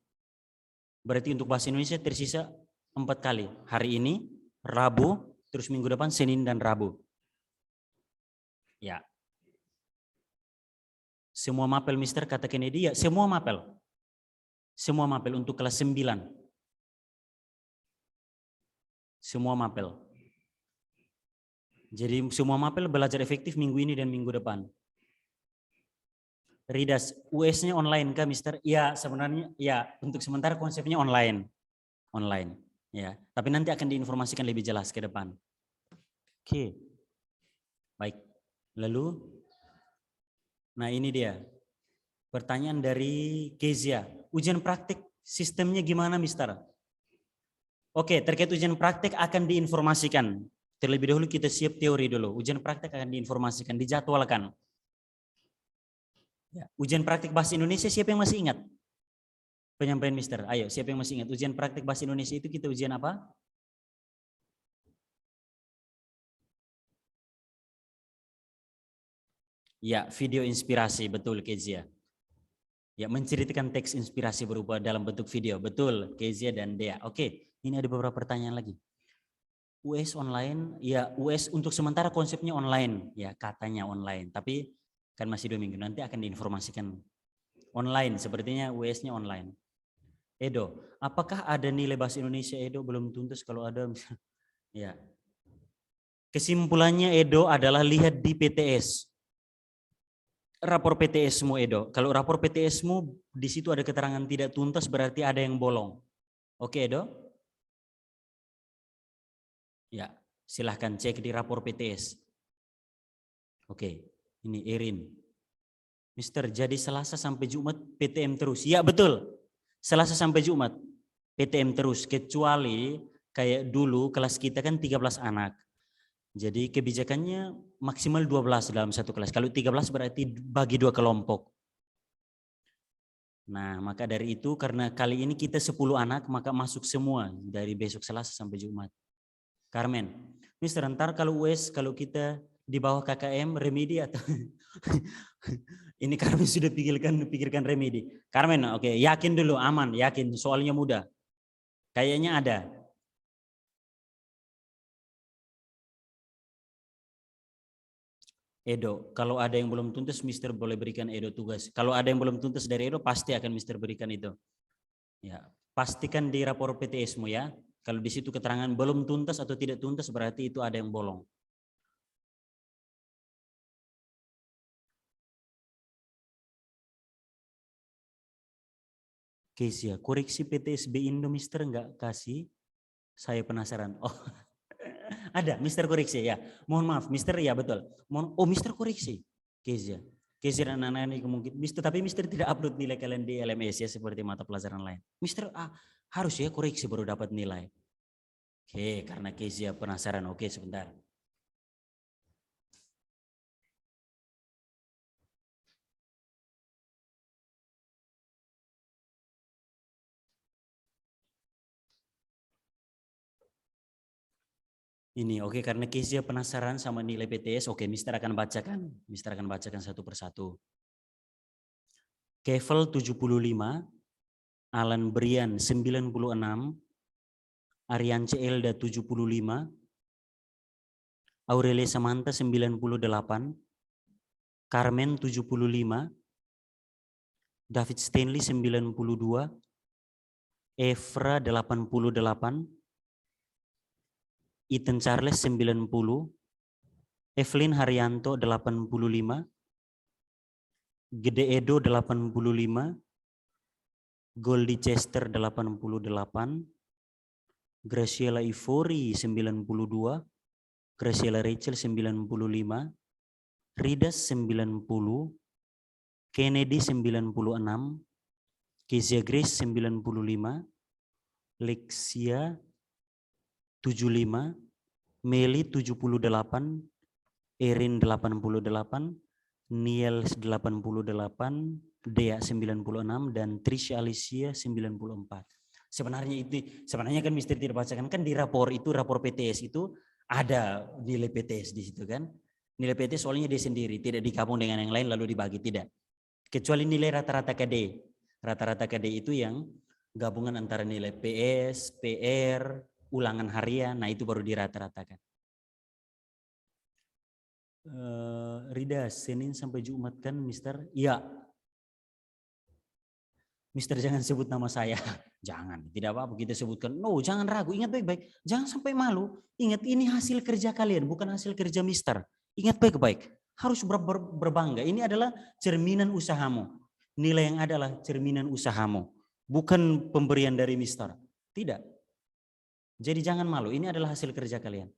Berarti untuk bahasa Indonesia tersisa 4 kali. Hari ini, Rabu, terus minggu depan Senin dan Rabu. Ya. Semua mapel Mister kata Kennedy, ya semua mapel. Semua mapel untuk kelas 9. Semua mapel. Jadi semua mapel belajar efektif minggu ini dan minggu depan. Ridas, US-nya online kah Mister? Ya sebenarnya ya untuk sementara konsepnya online. Online ya, tapi nanti akan diinformasikan lebih jelas ke depan. Oke. Baik. Lalu nah ini dia. Pertanyaan dari Kezia. Ujian praktik sistemnya gimana Mister? Oke, terkait ujian praktik akan diinformasikan. Terlebih dahulu kita siap teori dulu. Ujian praktik akan diinformasikan, dijadwalkan. Ya, ujian praktik bahasa Indonesia siapa yang masih ingat? Penyampaian Mister. Ayo, siapa yang masih ingat? Ujian praktik bahasa Indonesia itu kita ujian apa? Ya, video inspirasi, betul Kezia. Ya, menceritakan teks inspirasi berupa dalam bentuk video, betul Kezia dan Dea. Oke, ini ada beberapa pertanyaan lagi. US online, ya US untuk sementara konsepnya online, ya katanya online, tapi kan masih 2 minggu, nanti akan diinformasikan online, sepertinya US-nya online. Edo, apakah ada nilai bahasa Indonesia Edo? Belum tuntas, kalau ada ya. Kesimpulannya Edo adalah lihat di PTS. Rapor PTS-mu Edo. Kalau rapor PTS-mu di situ ada keterangan tidak tuntas berarti ada yang bolong. Oke Edo? Ya, silahkan cek di rapor PTS. Oke. Ini Erin. Mister, jadi Selasa sampai Jumat PTM terus. Ya betul. Selasa sampai Jumat PTM terus. Kecuali kayak dulu kelas kita kan 13 anak. Jadi kebijakannya maksimal 12 dalam satu kelas. Kalau 13 berarti bagi 2 kelompok. Nah maka dari itu karena kali ini kita 10 anak maka masuk semua dari besok Selasa sampai Jumat. Carmen, Mister, ntar kalau US kalau kita di bawah KKM remedi atau ini Carmen sudah pikirkan remedi. Carmen, oke, yakin dulu aman, yakin soalnya mudah. Kayaknya ada. Edo, kalau ada yang belum tuntas Mister boleh berikan Edo tugas. Kalau ada yang belum tuntas dari Edo pasti akan Mister berikan itu. Ya, pastikan di rapor PTS-mu ya. Kalau di situ keterangan belum tuntas atau tidak tuntas berarti itu ada yang bolong. Kezia, koreksi PTSB Indo Mister enggak kasih? Saya penasaran. Oh, ada Mister koreksi ya. Mohon maaf Mister ya betul. Oh Mister koreksi. Kezia. Kezia dan anak-anak ini mungkin Mister, tapi Mister tidak upload nilai kalian di LMS ya seperti mata pelajaran lain. Mister harus ya koreksi baru dapat nilai. Oke, karena Kezia penasaran. Oke, sebentar. Ini oke, karena Kezia penasaran sama nilai PTS. Oke, Mister akan bacakan. Mister akan bacakan satu persatu. Kevel 75, Alan Brian 96, Ariance Elda 75, Aurelia Samantha 98, Carmen 75, David Stanley 92, Evra 88, Ethan Charles 90, Evelyn Haryanto 85, Gede Edo 85, Goldie Chester 88, Graciela Ivori 92, Graciela Rachel 95, Ridas 90, Kennedy 96, Kezia Grace 95, Lexia 75, Meli 78, Erin 88, Niels 88, Dea 96, dan Trisha Alicia 94. Sebenarnya kan Mister tidak bacakan kan di rapor itu, rapor PTS itu ada nilai PTS di situ kan. Nilai PTS soalnya dia sendiri, tidak digabung dengan yang lain lalu dibagi, tidak. Kecuali nilai rata-rata KD. Rata-rata KD itu yang gabungan antara nilai PS, PR, ulangan harian, nah itu baru dirata-ratakan. Rida, Senin sampai Jumat kan Mister? Iya. Mister jangan sebut nama saya. Jangan, tidak apa-apa kita sebutkan. No, jangan ragu, ingat baik-baik. Jangan sampai malu. Ingat ini hasil kerja kalian, bukan hasil kerja Mister. Ingat baik-baik. Harus berbangga. Ini adalah cerminan usahamu. Nilai yang adalah cerminan usahamu. Bukan pemberian dari Mister. Tidak. Jadi jangan malu, ini adalah hasil kerja kalian.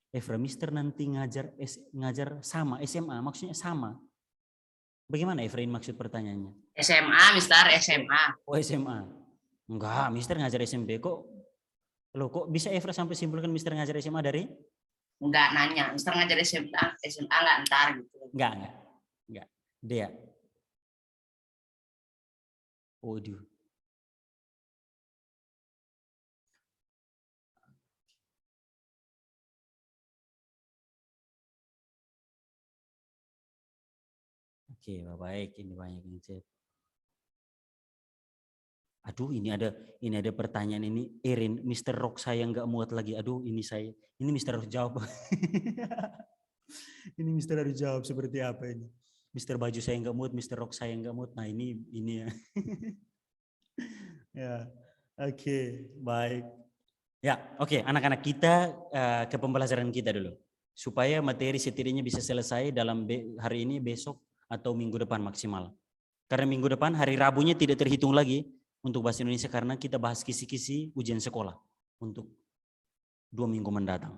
Efra, Mister nanti ngajar sama, SMA, maksudnya sama. Bagaimana Efrain maksud pertanyaannya? SMA, Mister, SMA. Oh SMA. Enggak, Mister ngajar SMP kok. Loh kok bisa Efra sampai simpulkan Mister ngajar SMA dari? Enggak nanya, Mister ngajar SMA enggak ntar gitu. Enggak. Dia. Waduh. Oke, baik. Ini banyak yang chat. Aduh, ini ada pertanyaan ini. Erin, Mister Rock saya nggak muat lagi. Aduh, ini Mister harus jawab. Ini Mister harus jawab seperti apa ini? Mister baju saya nggak muat, Mister Rock saya nggak muat. Nah ini ya. Ya, oke, baik. Ya, oke, anak-anak kita ke pembelajaran kita dulu. Supaya materi setidaknya bisa selesai dalam hari ini, besok, atau minggu depan maksimal. Karena minggu depan hari Rabunya tidak terhitung lagi untuk bahasa Indonesia karena kita bahas kisi-kisi ujian sekolah untuk 2 minggu mendatang.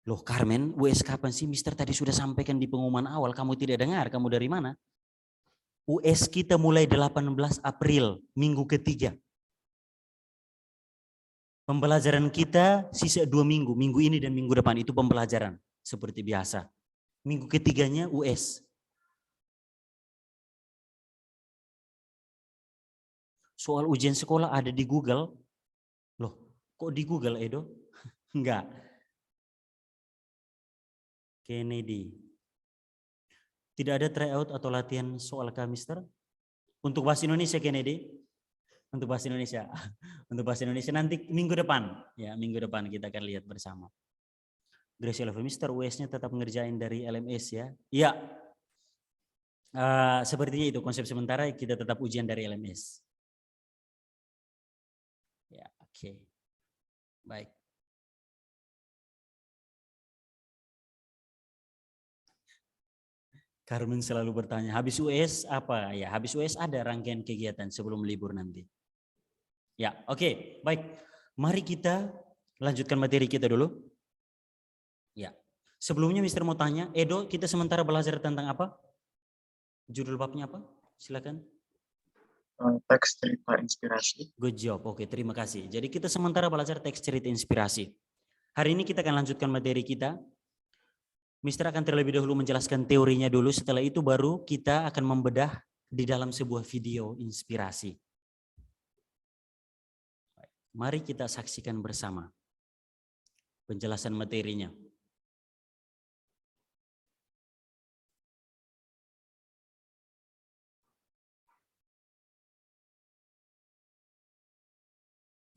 Loh Carmen, US kapan sih? Mister tadi sudah sampaikan di pengumuman awal, kamu tidak dengar, kamu dari mana? US kita mulai 18 April, minggu ketiga. Pembelajaran kita sisa 2 minggu, minggu ini dan minggu depan itu pembelajaran seperti biasa. Minggu ketiganya US. Soal ujian sekolah ada di Google. Loh, kok di Google Edo? Enggak. Kennedy. Tidak ada tryout atau latihan soal Mister? Untuk bahasa Indonesia Kennedy? Untuk bahasa Indonesia. Untuk bahasa Indonesia nanti minggu depan. Ya, minggu depan kita akan lihat bersama. Grace Level Mister, US-nya tetap ngerjain dari LMS ya. Iya. Sepertinya itu konsep sementara kita tetap ujian dari LMS. Ya, oke. Baik. Carmen selalu bertanya, habis US apa? Ya, habis US ada rangkaian kegiatan sebelum libur nanti. Ya, oke, baik. Mari kita lanjutkan materi kita dulu. Ya, sebelumnya Mister mau tanya, Edo, kita sementara belajar tentang apa? Judul babnya apa? Silakan. Teks cerita inspirasi. Good job, oke, terima kasih. Jadi kita sementara belajar teks cerita inspirasi. Hari ini kita akan lanjutkan materi kita. Mister akan terlebih dahulu menjelaskan teorinya dulu, setelah itu baru kita akan membedah di dalam sebuah video inspirasi. Mari kita saksikan bersama penjelasan materinya.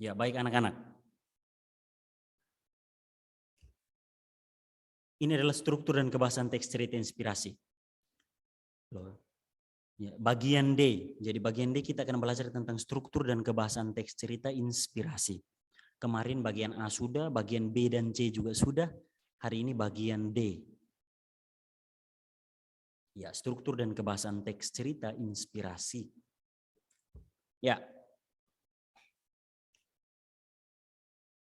Ya, baik anak-anak. Ini adalah struktur dan kebahasan teks cerita inspirasi. Ya, bagian D. Jadi bagian D kita akan belajar tentang struktur dan kebahasan teks cerita inspirasi. Kemarin bagian A sudah, bagian B dan C juga sudah. Hari ini bagian D. Ya, struktur dan kebahasan teks cerita inspirasi. Ya.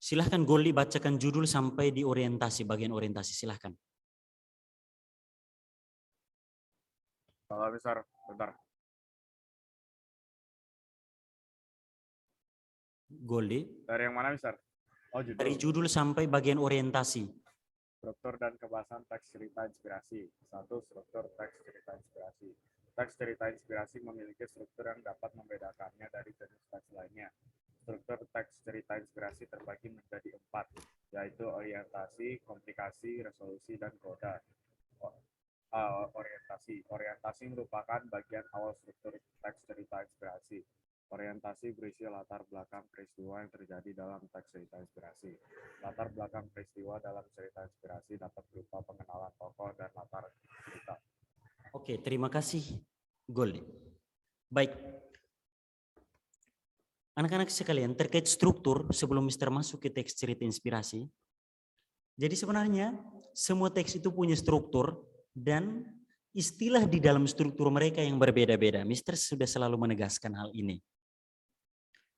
Silahkan Goli bacakan judul sampai di orientasi, bagian orientasi, silahkan. Mister, bentar. Goli. Dari yang mana, Mister? Oh, Dari judul. judul sampai bagian orientasi. Struktur dan kebahasan teks cerita inspirasi. 1. Struktur teks cerita inspirasi. Teks cerita inspirasi memiliki struktur yang dapat membedakannya dari jenis teks lainnya. Struktur teks cerita inspirasi terbagi menjadi 4, yaitu orientasi, komplikasi, resolusi, dan koda. Orientasi merupakan bagian awal struktur teks cerita inspirasi. Orientasi berisi latar belakang peristiwa yang terjadi dalam teks cerita inspirasi. Latar belakang peristiwa dalam cerita inspirasi dapat berupa pengenalan tokoh dan latar cerita. Oke, terima kasih, Gold. Baik. Anak-anak sekalian, terkait struktur sebelum Mister masuk ke teks cerita inspirasi. Jadi sebenarnya semua teks itu punya struktur dan istilah di dalam struktur mereka yang berbeda-beda. Mister sudah selalu menegaskan hal ini.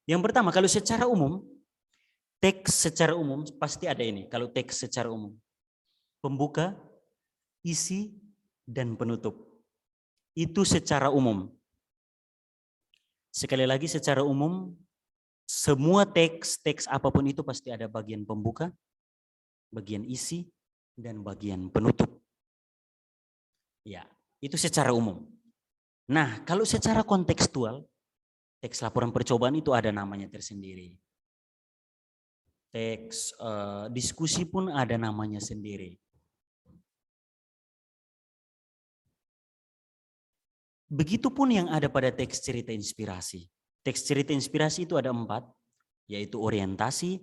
Yang pertama, kalau secara umum, teks secara umum pasti ada ini. Kalau teks secara umum, pembuka, isi, dan penutup. Itu secara umum. Sekali lagi secara umum, semua teks apapun itu pasti ada bagian pembuka, bagian isi, dan bagian penutup. Ya, itu secara umum. Nah, kalau secara kontekstual, teks laporan percobaan itu ada namanya tersendiri. Teks diskusi pun ada namanya sendiri. Begitupun yang ada pada teks cerita inspirasi. Teks cerita inspirasi itu ada 4, yaitu orientasi,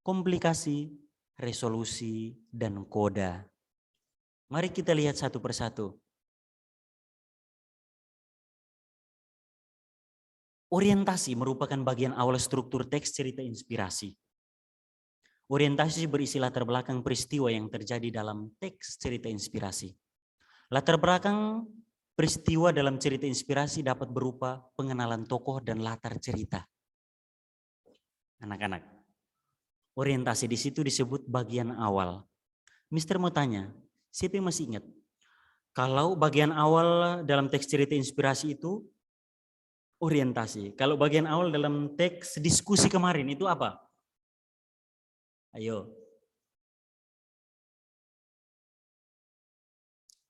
komplikasi, resolusi, dan koda. Mari kita lihat satu persatu. Orientasi merupakan bagian awal struktur teks cerita inspirasi. Orientasi berisi latar belakang peristiwa yang terjadi dalam teks cerita inspirasi. Latar belakang peristiwa dalam cerita inspirasi dapat berupa pengenalan tokoh dan latar cerita. Anak-anak, orientasi di situ disebut bagian awal. Mister mau tanya, siapa yang masih ingat? Kalau bagian awal dalam teks cerita inspirasi itu orientasi. Kalau bagian awal dalam teks diskusi kemarin itu apa? Ayo.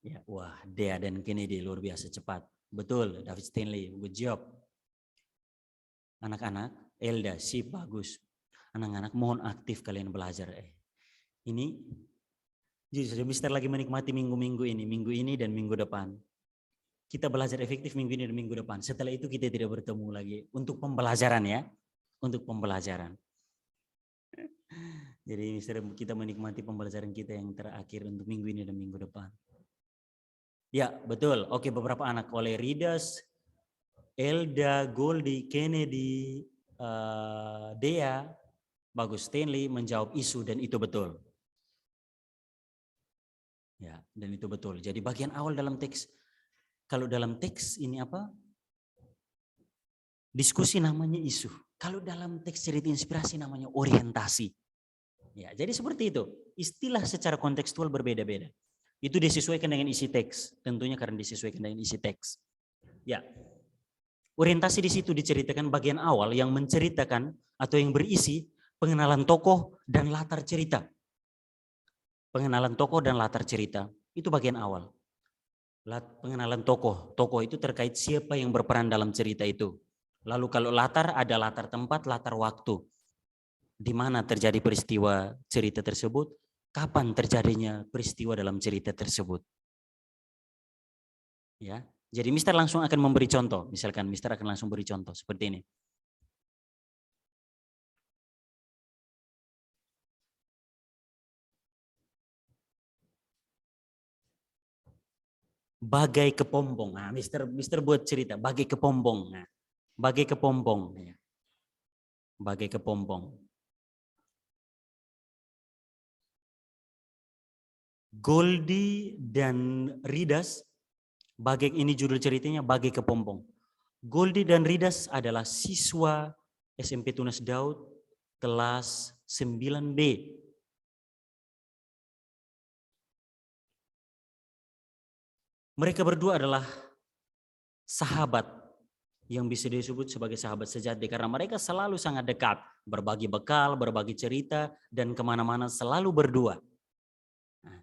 Ya, wah, Dea dan Kennedy luar biasa cepat. Betul, David Stanley, good job. Anak-anak, Elda, sip, bagus. Anak-anak mohon aktif kalian belajar. Ini, justru Mister lagi menikmati minggu-minggu ini dan minggu depan. Kita belajar efektif minggu ini dan minggu depan. Setelah itu kita tidak bertemu lagi untuk pembelajaran ya, untuk pembelajaran. Jadi kita menikmati pembelajaran kita yang terakhir untuk minggu ini dan minggu depan. Ya betul. Oke, beberapa anak oleh Ridas, Elda, Goldie, Kennedy, Dea, bagus, Stanley menjawab isu dan itu betul. Ya, dan itu betul. Jadi bagian awal dalam teks. Kalau dalam teks ini apa? Diskusi namanya isu. Kalau dalam teks cerita inspirasi namanya orientasi. Ya, jadi seperti itu. Istilah secara kontekstual berbeda-beda. Itu disesuaikan dengan isi teks. Tentunya karena disesuaikan dengan isi teks. Ya. Orientasi di situ diceritakan bagian awal yang menceritakan atau yang berisi pengenalan tokoh dan latar cerita. Pengenalan tokoh dan latar cerita. Itu bagian awal. Pengenalan tokoh. Tokoh itu terkait siapa yang berperan dalam cerita itu. Lalu kalau latar, ada latar tempat, latar waktu. Di mana terjadi peristiwa cerita tersebut, kapan terjadinya peristiwa dalam cerita tersebut. Ya, jadi Mister langsung akan memberi contoh. Misalkan Mister akan langsung beri contoh seperti ini. Bagai kepompong. Nah, Mister buat cerita bagai kepompong. Nah, bagai kepompong. Bagai kepompong. Goldie dan Ridas, bagai ini judul ceritanya bagai kepompong. Goldie dan Ridas adalah siswa SMP Tunas Daud kelas 9B. Mereka berdua adalah sahabat yang bisa disebut sebagai sahabat sejati karena mereka selalu sangat dekat, berbagi bekal, berbagi cerita, dan kemana-mana selalu berdua. Nah,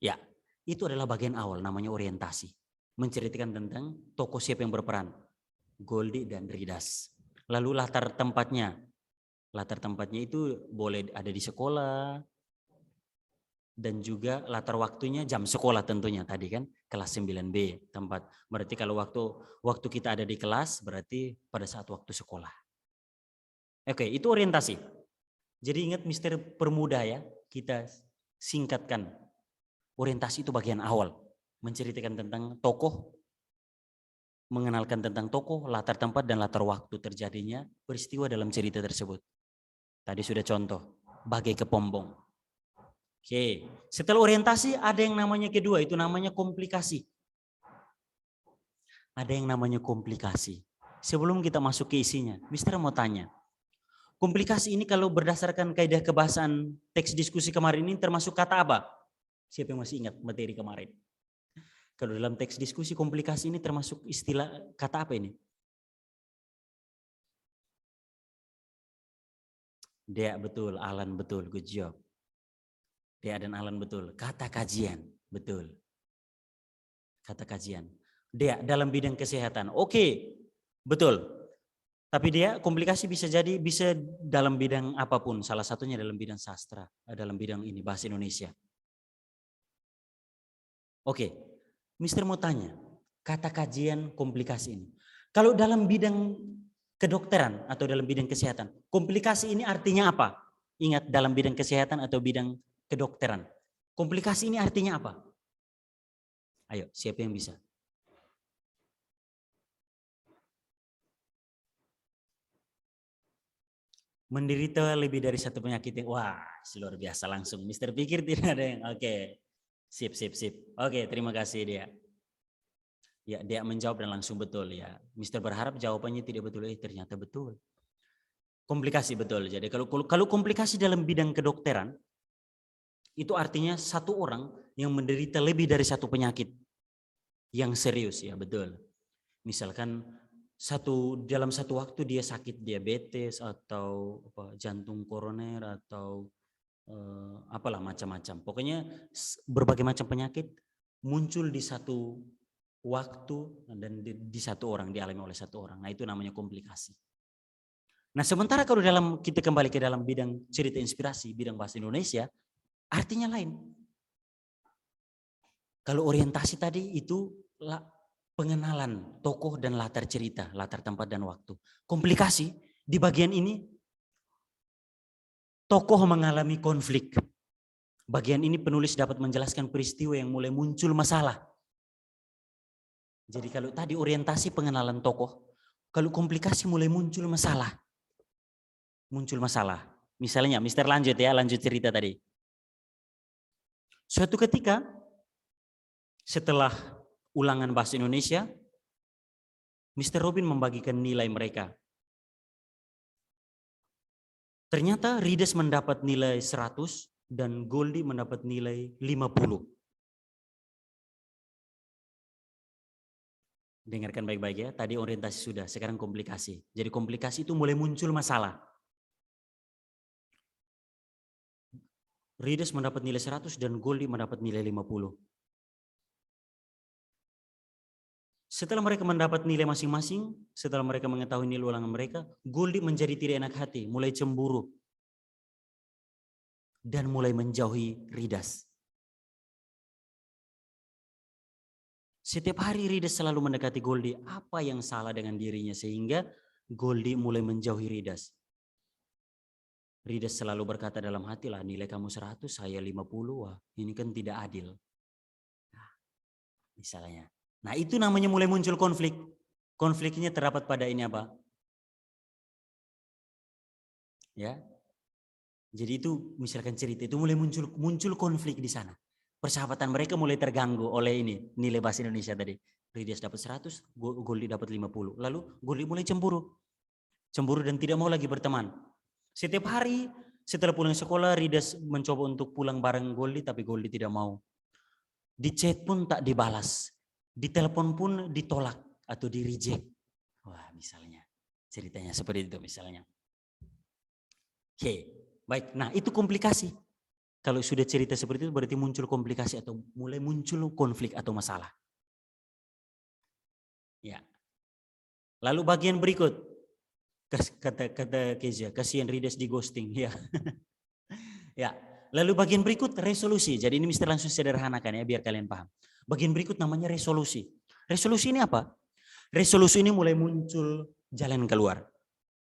ya, itu adalah bagian awal namanya orientasi. Menceritakan tentang tokoh siapa yang berperan, Goldie dan Ridas. Lalu latar tempatnya itu boleh ada di sekolah, dan juga latar waktunya jam sekolah tentunya tadi kan kelas 9B tempat. Berarti kalau waktu kita ada di kelas berarti pada saat waktu sekolah. Oke, itu orientasi. Jadi ingat Mister permudah ya, kita singkatkan. Orientasi itu bagian awal, menceritakan tentang tokoh, mengenalkan tentang tokoh, latar tempat dan latar waktu terjadinya peristiwa dalam cerita tersebut. Tadi sudah contoh, bagai kepompong. Oke, setelah orientasi ada yang namanya kedua, itu namanya komplikasi. Ada yang namanya komplikasi. Sebelum kita masuk ke isinya, Mister mau tanya. Komplikasi ini kalau berdasarkan kaidah kebahasaan teks diskusi kemarin ini termasuk kata apa? Siapa yang masih ingat materi kemarin? Kalau dalam teks diskusi komplikasi ini termasuk istilah kata apa ini? Dea betul, Alan betul, good job. Dea dan Alan betul. Kata kajian, betul. Kata kajian. Dea dalam bidang kesehatan, oke, betul. Tapi dia komplikasi bisa dalam bidang apapun. Salah satunya dalam bidang sastra, dalam bidang ini bahasa Indonesia. Oke, Mister mau tanya, kata kajian komplikasi ini. Kalau dalam bidang kedokteran atau dalam bidang kesehatan, komplikasi ini artinya apa? Ingat dalam bidang kesehatan atau bidang kedokteran. Komplikasi ini artinya apa? Ayo, siapa yang bisa? Menderita lebih dari satu penyakit. Wah, luar biasa langsung. Mister pikir tidak ada yang oke. Sip. Oke, terima kasih dia. Ya, dia menjawab dan langsung betul ya. Mister berharap jawabannya tidak betul, ternyata betul. Komplikasi betul. Jadi kalau komplikasi dalam bidang kedokteran, itu artinya satu orang yang menderita lebih dari satu penyakit yang serius ya, betul. Misalkan dalam satu waktu dia sakit diabetes atau jantung koroner atau apalah macam-macam. Pokoknya berbagai macam penyakit muncul di satu waktu dan di satu orang, dialami oleh satu orang. Nah, itu namanya komplikasi. Nah, sementara kalau kita kembali ke dalam bidang cerita inspirasi, bidang bahasa Indonesia, artinya lain. Kalau orientasi tadi itu pengenalan tokoh dan latar cerita, latar tempat dan waktu. Komplikasi di bagian ini, tokoh mengalami konflik. Bagian ini penulis dapat menjelaskan peristiwa yang mulai muncul masalah. Jadi kalau tadi orientasi pengenalan tokoh, kalau komplikasi mulai muncul masalah. Muncul masalah. Misalnya, Mister lanjut cerita tadi. Suatu ketika, setelah ulangan bahasa Indonesia, Mister Robin membagikan nilai mereka. Ternyata Rides mendapat nilai 100 dan Goldie mendapat nilai 50. Dengarkan baik-baik ya, tadi orientasi sudah, sekarang komplikasi. Jadi komplikasi itu mulai muncul masalah. Rides mendapat nilai 100 dan Goldie mendapat nilai 50. Setelah mereka mendapat nilai masing-masing, setelah mereka mengetahui nilai ulangan mereka, Goldie menjadi tidak enak hati, mulai cemburu. Dan mulai menjauhi Ridas. Setiap hari Ridas selalu mendekati Goldie, apa yang salah dengan dirinya sehingga Goldie mulai menjauhi Ridas. Ridas selalu berkata dalam hati lah, nilai kamu 100, saya 50, wah ini kan tidak adil. Nah, misalnya. Nah itu namanya mulai muncul konflik. Konfliknya terdapat pada ini apa? Ya. Jadi itu misalkan cerita itu mulai muncul konflik di sana. Persahabatan mereka mulai terganggu oleh ini nilai bahasa Indonesia tadi. Ridas dapat 100, Goldie dapat 50. Lalu Goldie mulai cemburu. Cemburu dan tidak mau lagi berteman. Setiap hari setelah pulang sekolah, Ridas mencoba untuk pulang bareng Goldie, tapi Goldie tidak mau. Di chat pun tak dibalas. Di telepon pun ditolak atau di reject. Wah, misalnya ceritanya seperti itu misalnya. Oke, baik. Nah, itu komplikasi. Kalau sudah cerita seperti itu berarti muncul komplikasi atau mulai muncul konflik atau masalah. Ya. Lalu bagian berikut, kata Kezia, kasihan Rides di ghosting. Ya. Ya. Lalu bagian berikut resolusi. Jadi ini Mister langsung sederhanakan ya biar kalian paham. Bagian berikut namanya resolusi. Resolusi ini apa? Resolusi ini mulai muncul jalan keluar.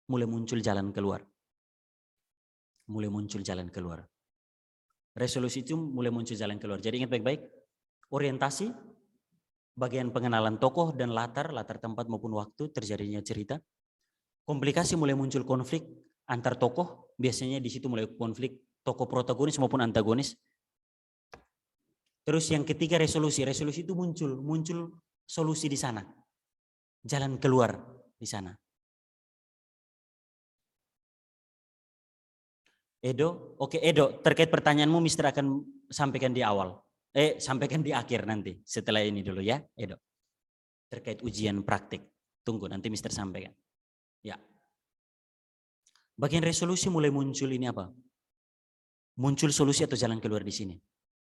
Mulai muncul jalan keluar. Mulai muncul jalan keluar. Resolusi itu mulai muncul jalan keluar. Jadi ingat baik-baik, orientasi, bagian pengenalan tokoh dan latar tempat maupun waktu terjadinya cerita. Komplikasi mulai muncul konflik antar tokoh, biasanya di situ mulai konflik tokoh protagonis maupun antagonis. Terus yang ketiga resolusi. Resolusi itu muncul solusi di sana. Jalan keluar di sana. Edo, oke Edo, terkait pertanyaanmu Mister akan sampaikan di awal. Sampaikan di akhir nanti, setelah ini dulu ya, Edo. Terkait ujian praktik. Tunggu, nanti Mister sampaikan. Ya. Bagian resolusi mulai muncul ini apa? Muncul solusi atau jalan keluar di sini.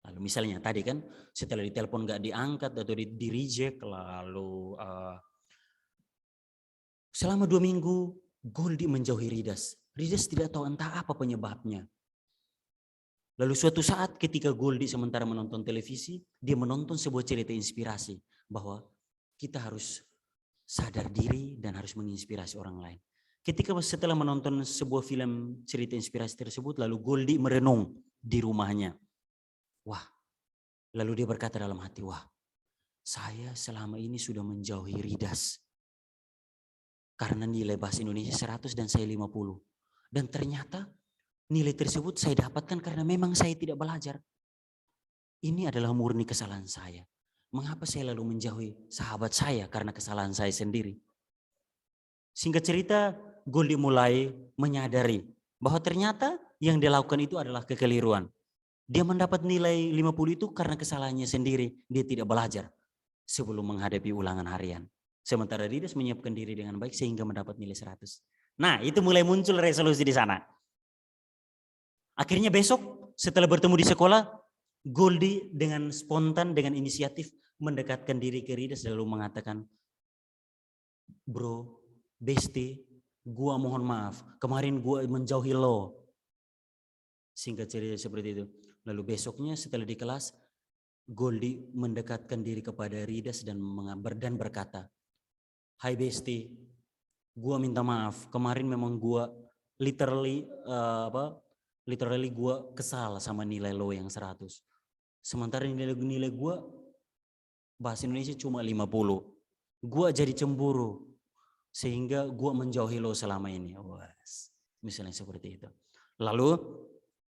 Lalu misalnya tadi kan, setelah ditelepon nggak diangkat atau di reject, lalu selama 2 minggu, Goldie menjauhi Ridas. Ridas tidak tahu entah apa penyebabnya. Lalu suatu saat ketika Goldie sementara menonton televisi, dia menonton sebuah cerita inspirasi bahwa kita harus sadar diri dan harus menginspirasi orang lain. Ketika setelah menonton sebuah film cerita inspirasi tersebut, lalu Goldie merenung di rumahnya. Wah, lalu dia berkata dalam hati, wah, saya selama ini sudah menjauhi Ridas. Karena nilai bahasa Indonesia 100 dan saya 50. Dan ternyata nilai tersebut saya dapatkan karena memang saya tidak belajar. Ini adalah murni kesalahan saya. Mengapa saya lalu menjauhi sahabat saya karena kesalahan saya sendiri? Singkat cerita, Goldie mulai menyadari bahwa ternyata yang dia lakukan itu adalah kekeliruan. Dia mendapat nilai 50 itu karena kesalahannya sendiri. Dia tidak belajar sebelum menghadapi ulangan harian. Sementara Ridas menyiapkan diri dengan baik sehingga mendapat nilai 100. Nah, itu mulai muncul resolusi di sana. Akhirnya besok setelah bertemu di sekolah, Goldie dengan spontan, dengan inisiatif mendekatkan diri ke Ridas lalu mengatakan, bro, bestie, gua mohon maaf, kemarin gua menjauhi lo. Singkat cerita seperti itu. Lalu besoknya setelah di kelas, Goldie mendekatkan diri kepada Ridas dan berkata, hai bestie, gua minta maaf, kemarin memang gua literally gua kesal sama nilai lo yang 100. Sementara nilai gua bahasa Indonesia cuma 50. Gua jadi cemburu sehingga gua menjauhi lo selama ini. Misalnya seperti itu. Lalu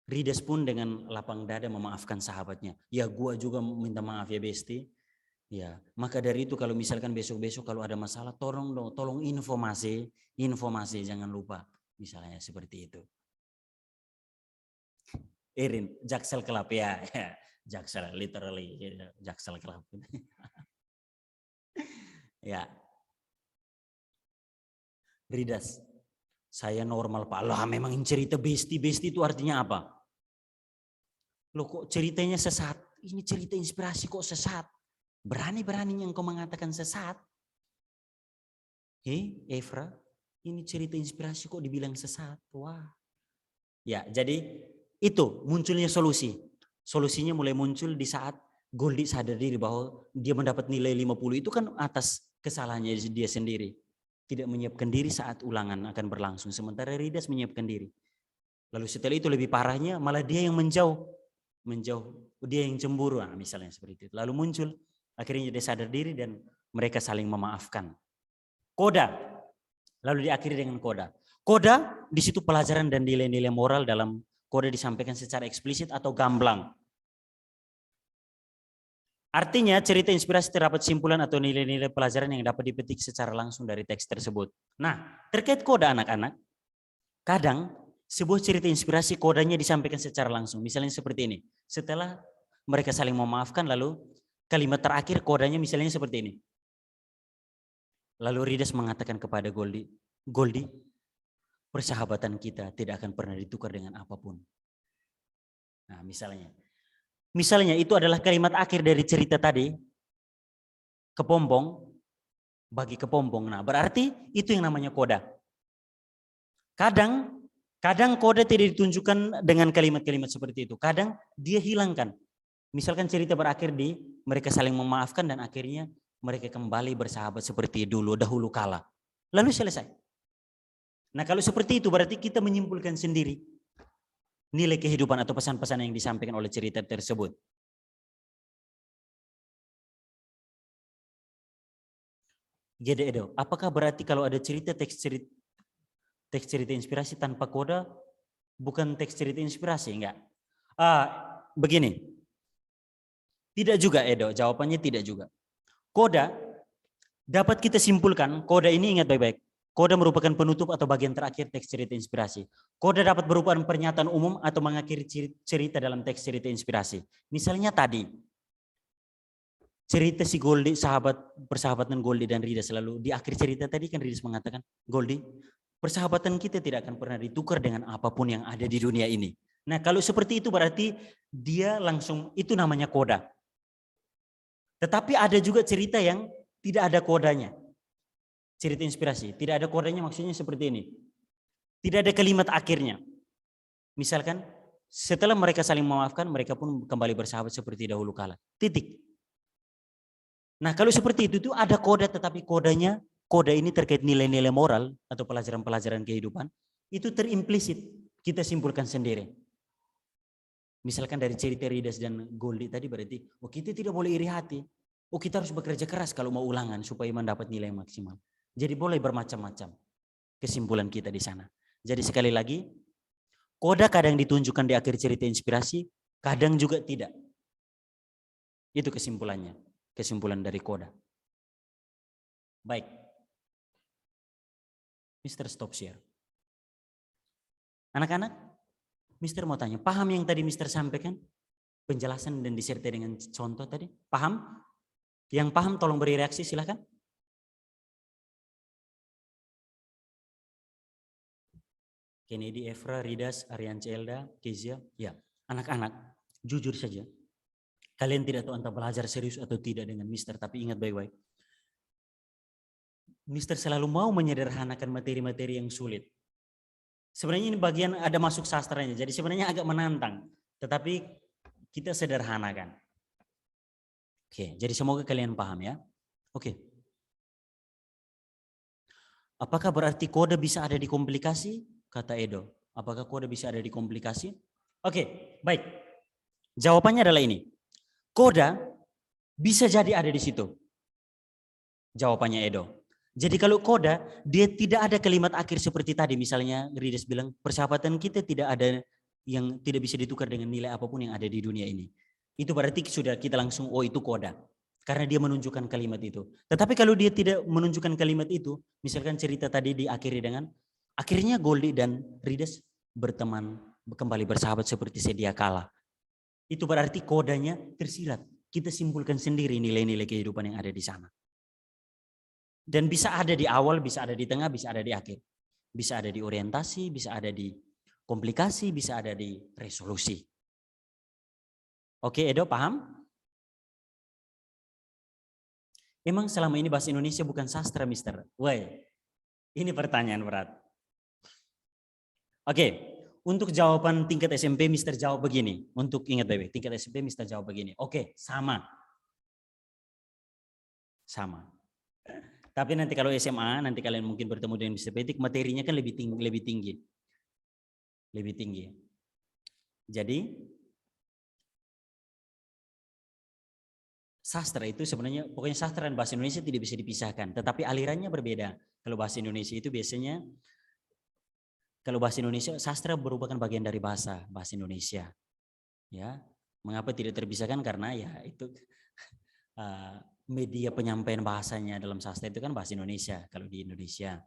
Ridas pun dengan lapang dada memaafkan sahabatnya. Ya gua juga minta maaf ya bestie. Ya, maka dari itu kalau misalkan besok-besok kalau ada masalah tolong informasi jangan lupa. Misalnya seperti itu. Erin, Jaksel Club ya. Jaksel literally Jaksel Club. Ya. Ridas, saya normal Pak. Lah memang cerita bestie itu artinya apa? Loh kok ceritanya sesat? Ini cerita inspirasi kok sesat? Berani-beraninya engkau mengatakan sesat? Evra, ini cerita inspirasi kok dibilang sesat? Wah. Ya, jadi itu munculnya solusi. Solusinya mulai muncul di saat Goldie sadar diri bahwa dia mendapat nilai 50 itu kan atas kesalahannya dia sendiri. Tidak menyiapkan diri saat ulangan akan berlangsung. Sementara Ridas menyiapkan diri. Lalu setelah itu lebih parahnya malah dia yang menjauh. Dia yang cemburu, misalnya seperti itu. Lalu muncul, akhirnya dia sadar diri dan mereka saling memaafkan. Koda, lalu diakhiri dengan koda. Koda, di situ pelajaran dan nilai-nilai moral dalam koda disampaikan secara eksplisit atau gamblang. Artinya cerita inspirasi terdapat simpulan atau nilai-nilai pelajaran yang dapat dipetik secara langsung dari teks tersebut. Nah, terkait koda anak-anak, kadang sebuah cerita inspirasi kodanya disampaikan secara langsung. Misalnya seperti ini. Setelah mereka saling memaafkan lalu kalimat terakhir kodanya misalnya seperti ini. Lalu Ridas mengatakan kepada Goldie, Goldie, persahabatan kita tidak akan pernah ditukar dengan apapun. Nah, misalnya itu adalah kalimat akhir dari cerita tadi, kepompong, bagi kepompong. Nah, berarti itu yang namanya koda. Kadang koda tidak ditunjukkan dengan kalimat-kalimat seperti itu. Kadang dia hilangkan. Misalkan cerita berakhir di mereka saling memaafkan dan akhirnya mereka kembali bersahabat seperti dahulu kala. Lalu selesai. Nah, kalau seperti itu berarti kita menyimpulkan sendiri nilai kehidupan atau pesan-pesan yang disampaikan oleh cerita tersebut. Gede Edo, apakah berarti kalau ada teks cerita inspirasi tanpa koda bukan teks cerita inspirasi? Enggak. Begini. Tidak juga Edo, jawabannya tidak juga. Koda dapat kita simpulkan, koda ini ingat baik-baik. Koda merupakan penutup atau bagian terakhir teks cerita inspirasi. Koda dapat berupa pernyataan umum atau mengakhiri cerita dalam teks cerita inspirasi. Misalnya tadi, cerita si Goldie, persahabatan Goldie dan Ridas, selalu di akhir cerita tadi kan Ridas mengatakan, Goldie, persahabatan kita tidak akan pernah ditukar dengan apapun yang ada di dunia ini. Nah, kalau seperti itu berarti dia langsung, itu namanya koda. Tetapi ada juga cerita yang tidak ada kodanya. Cerita inspirasi, tidak ada kodanya maksudnya seperti ini. Tidak ada kalimat akhirnya. Misalkan setelah mereka saling memaafkan, mereka pun kembali bersahabat seperti dahulu kala. Titik. Nah, kalau seperti itu ada koda, tetapi koda ini terkait nilai-nilai moral atau pelajaran-pelajaran kehidupan, itu terimplisit, kita simpulkan sendiri. Misalkan dari cerita Ridas dan Goldie tadi berarti, kita tidak boleh iri hati. Kita harus bekerja keras kalau mau ulangan supaya mendapat nilai yang maksimal. Jadi boleh bermacam-macam kesimpulan kita di sana. Jadi sekali lagi, koda kadang ditunjukkan di akhir cerita inspirasi, kadang juga tidak. Itu kesimpulannya. Kesimpulan dari koda. Baik. Mr. Stop share. Anak-anak, Mr. mau tanya, paham yang tadi Mr. sampaikan? Penjelasan dan disertai dengan contoh tadi? Paham? Yang paham tolong beri reaksi, silakan. Kennedy, Evra, Ridas, Aryan Celda, Kezia. Ya, anak-anak, jujur saja. Kalian tidak tahu entah belajar serius atau tidak dengan Mister, tapi ingat baik-baik. Mister selalu mau menyederhanakan materi-materi yang sulit. Sebenarnya ini bagian ada masuk sastranya, jadi sebenarnya agak menantang. Tetapi kita sederhanakan. Oke, jadi semoga kalian paham ya. Oke. Apakah berarti kode bisa ada di komplikasi? Kata Edo. Apakah kode bisa ada di komplikasi? Oke, baik. Jawabannya adalah ini. Koda bisa jadi ada di situ. Jawabannya Edo. Jadi kalau koda, dia tidak ada kalimat akhir seperti tadi. Misalnya Ridas bilang, persahabatan kita tidak ada yang tidak bisa ditukar dengan nilai apapun yang ada di dunia ini. Itu berarti sudah kita langsung, itu koda. Karena dia menunjukkan kalimat itu. Tetapi kalau dia tidak menunjukkan kalimat itu, misalkan cerita tadi diakhiri dengan, akhirnya Goldie dan Ridas berteman, kembali bersahabat seperti sedia kala. Itu berarti kodanya tersirat. Kita simpulkan sendiri nilai-nilai kehidupan yang ada di sana. Dan bisa ada di awal, bisa ada di tengah, bisa ada di akhir. Bisa ada di orientasi, bisa ada di komplikasi, bisa ada di resolusi. Oke, Edo, paham? Emang selama ini bahasa Indonesia bukan sastra, Mister? Woi, ini pertanyaan berat. Oke, untuk jawaban tingkat SMP, Mister jawab begini. Untuk ingat baik-baik, tingkat SMP, Mister jawab begini. Oke, sama. Sama. Tapi nanti kalau SMA, nanti kalian mungkin bertemu dengan Mister Petik, materinya kan lebih tinggi. Lebih tinggi. Jadi, sastra itu sebenarnya, pokoknya sastra dan bahasa Indonesia tidak bisa dipisahkan. Tetapi alirannya berbeda. Kalau bahasa Indonesia itu biasanya, kalau bahasa Indonesia, sastra merupakan bagian dari bahasa Indonesia. Ya, mengapa tidak terpisahkan? Karena ya itu media penyampaian bahasanya dalam sastra itu kan bahasa Indonesia kalau di Indonesia.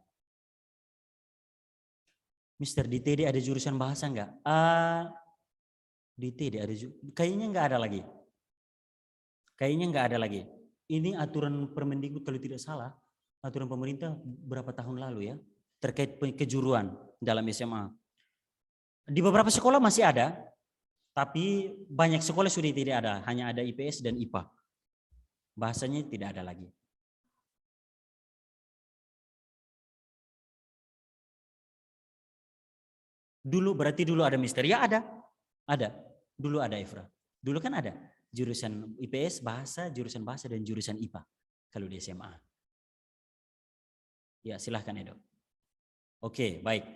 Mister, di TD ada jurusan bahasa enggak? Di TD ada kayaknya enggak ada lagi. Kayaknya enggak ada lagi. Ini aturan Permendikbud kalau tidak salah, aturan pemerintah berapa tahun lalu ya, terkait kejuruan dalam SMA. Di beberapa sekolah masih ada, tapi banyak sekolah sudah tidak ada, hanya ada IPS dan IPA. Bahasanya tidak ada lagi. Dulu berarti dulu ada misteri, ya ada. Dulu ada Efra. Dulu kan ada jurusan IPS bahasa, jurusan bahasa dan jurusan IPA kalau di SMA. Ya, silahkan Edo. Oke, baik.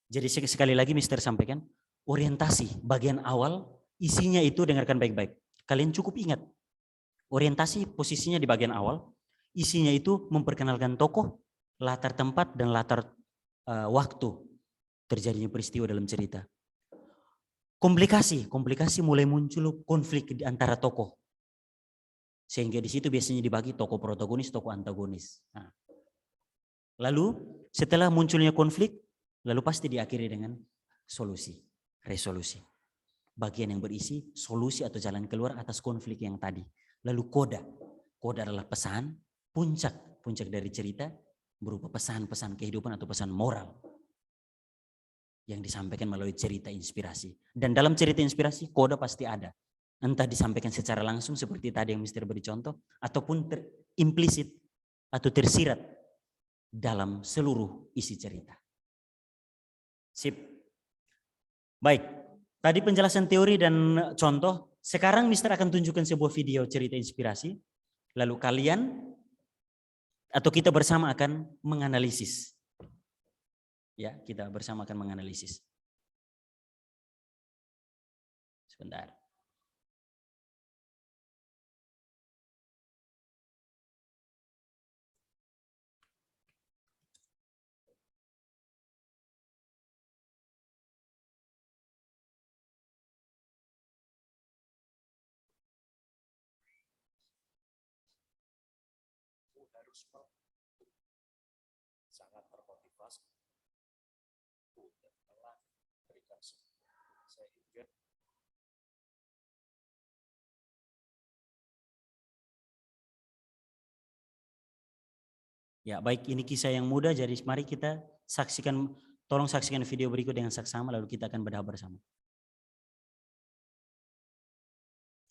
Jadi sekali lagi Mister sampaikan, orientasi bagian awal isinya itu dengarkan baik-baik. Kalian cukup ingat, orientasi posisinya di bagian awal, isinya itu memperkenalkan tokoh, latar tempat dan latar waktu terjadinya peristiwa dalam cerita. Komplikasi mulai muncul konflik di antara tokoh. Sehingga di situ biasanya dibagi tokoh protagonis, tokoh antagonis. Nah. Lalu setelah munculnya konflik, lalu pasti diakhiri dengan solusi, resolusi. Bagian yang berisi solusi atau jalan keluar atas konflik yang tadi. Lalu koda adalah pesan, puncak dari cerita berupa pesan-pesan kehidupan atau pesan moral yang disampaikan melalui cerita inspirasi. Dan dalam cerita inspirasi, koda pasti ada. Entah disampaikan secara langsung seperti tadi yang Mister beri contoh, ataupun implisit atau tersirat dalam seluruh isi cerita. Sip. Baik, tadi penjelasan teori dan contoh. Sekarang Mister akan tunjukkan sebuah video cerita inspirasi. Lalu kalian atau kita bersama akan menganalisis. Ya, kita bersama akan menganalisis. Sebentar. Sangat termotivasi. Telah berikan sehingga ya, baik, ini kisah yang mudah, jadi mari kita saksikan, tolong saksikan video berikut dengan saksama lalu kita akan bedah bersama.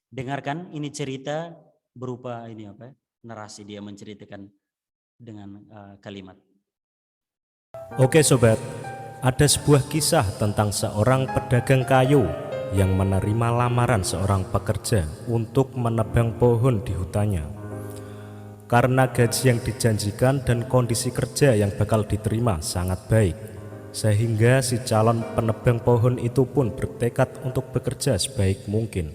Dengarkan, ini cerita berupa ini apa? Narasi, dia menceritakan dengan kalimat. Oke sobat, ada sebuah kisah tentang seorang pedagang kayu yang menerima lamaran seorang pekerja untuk menebang pohon di hutannya. Karena gaji yang dijanjikan dan kondisi kerja yang bakal diterima sangat baik, sehingga si calon penebang pohon itu pun bertekad untuk bekerja sebaik mungkin.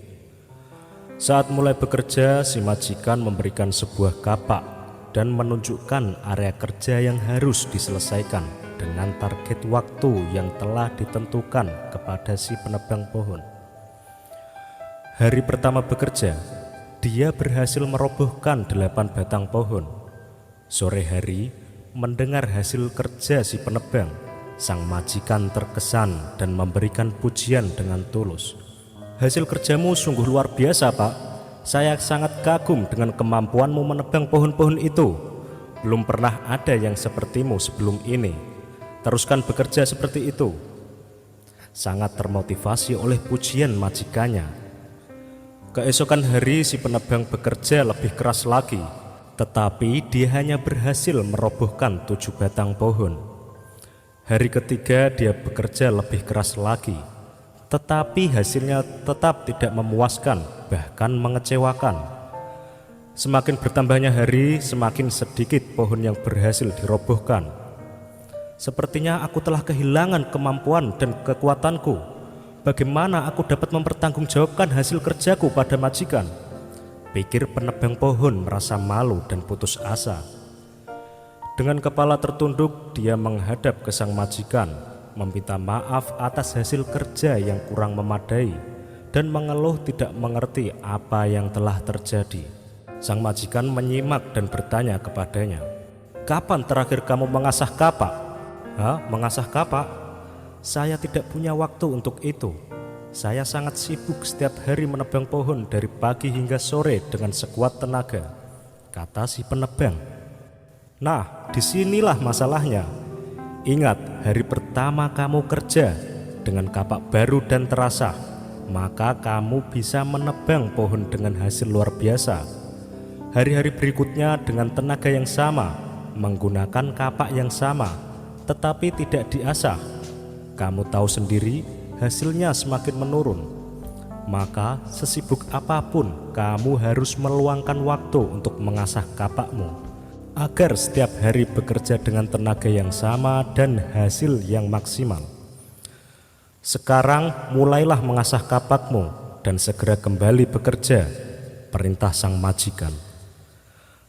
Saat mulai bekerja, si majikan memberikan sebuah kapak dan menunjukkan area kerja yang harus diselesaikan dengan target waktu yang telah ditentukan kepada si penebang pohon. Hari pertama bekerja, dia berhasil merobohkan 8 batang pohon. Sore hari, mendengar hasil kerja si penebang, sang majikan terkesan dan memberikan pujian dengan tulus. Hasil kerjamu sungguh luar biasa, Pak. Saya sangat kagum dengan kemampuanmu menebang pohon-pohon itu. Belum pernah ada yang sepertimu sebelum ini. Teruskan bekerja seperti itu. Sangat termotivasi oleh pujian majikannya. Keesokan hari si penebang bekerja lebih keras lagi, tetapi dia hanya berhasil merobohkan 7 batang pohon. Hari ketiga dia bekerja lebih keras lagi, tetapi hasilnya tetap tidak memuaskan, bahkan mengecewakan. Semakin bertambahnya hari, semakin sedikit pohon yang berhasil dirobohkan. Sepertinya aku telah kehilangan kemampuan dan kekuatanku. Bagaimana aku dapat mempertanggungjawabkan hasil kerjaku pada majikan? Pikir penebang pohon merasa malu dan putus asa. Dengan kepala tertunduk, dia menghadap ke sang majikan, meminta maaf atas hasil kerja yang kurang memadai, dan mengeluh tidak mengerti apa yang telah terjadi. Sang majikan menyimak dan bertanya kepadanya, "Kapan terakhir kamu mengasah kapak?" "Hah, mengasah kapak? Saya tidak punya waktu untuk itu. Saya sangat sibuk setiap hari menebang pohon dari pagi hingga sore dengan sekuat tenaga," kata si penebang. Nah, disinilah masalahnya. Ingat, hari pertama kamu kerja dengan kapak baru dan terasa, maka kamu bisa menebang pohon dengan hasil luar biasa. Hari-hari berikutnya dengan tenaga yang sama, menggunakan kapak yang sama, tetapi tidak diasah. Kamu tahu sendiri, hasilnya semakin menurun. Maka sesibuk apapun, kamu harus meluangkan waktu untuk mengasah kapakmu, agar setiap hari bekerja dengan tenaga yang sama dan hasil yang maksimal. Sekarang mulailah mengasah kapakmu dan segera kembali bekerja, perintah sang majikan.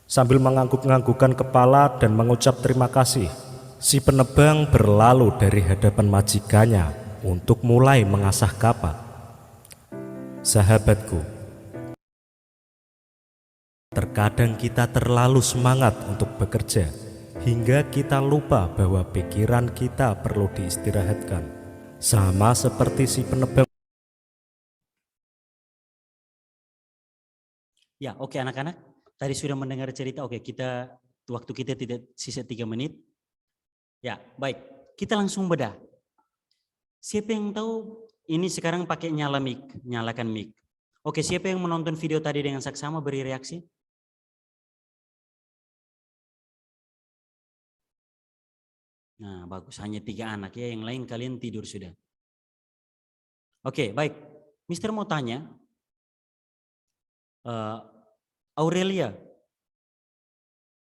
Sambil mengangguk-anggukkan kepala dan mengucap terima kasih, si penebang berlalu dari hadapan majikannya untuk mulai mengasah kapak. Sahabatku, terkadang kita terlalu semangat untuk bekerja hingga kita lupa bahwa pikiran kita perlu diistirahatkan. Sama seperti si penebang. Ya, oke anak-anak. Tadi sudah mendengar cerita. Oke, waktu kita tidak sisa 3 menit. Ya, baik. Kita langsung bedah. Siapa yang tahu ini sekarang pakai nyalakan mic. Oke, siapa yang menonton video tadi dengan saksama beri reaksi? Nah, bagus. Hanya 3 anak ya, yang lain kalian tidur sudah. Oke, baik. Mister mau tanya, Aurelia,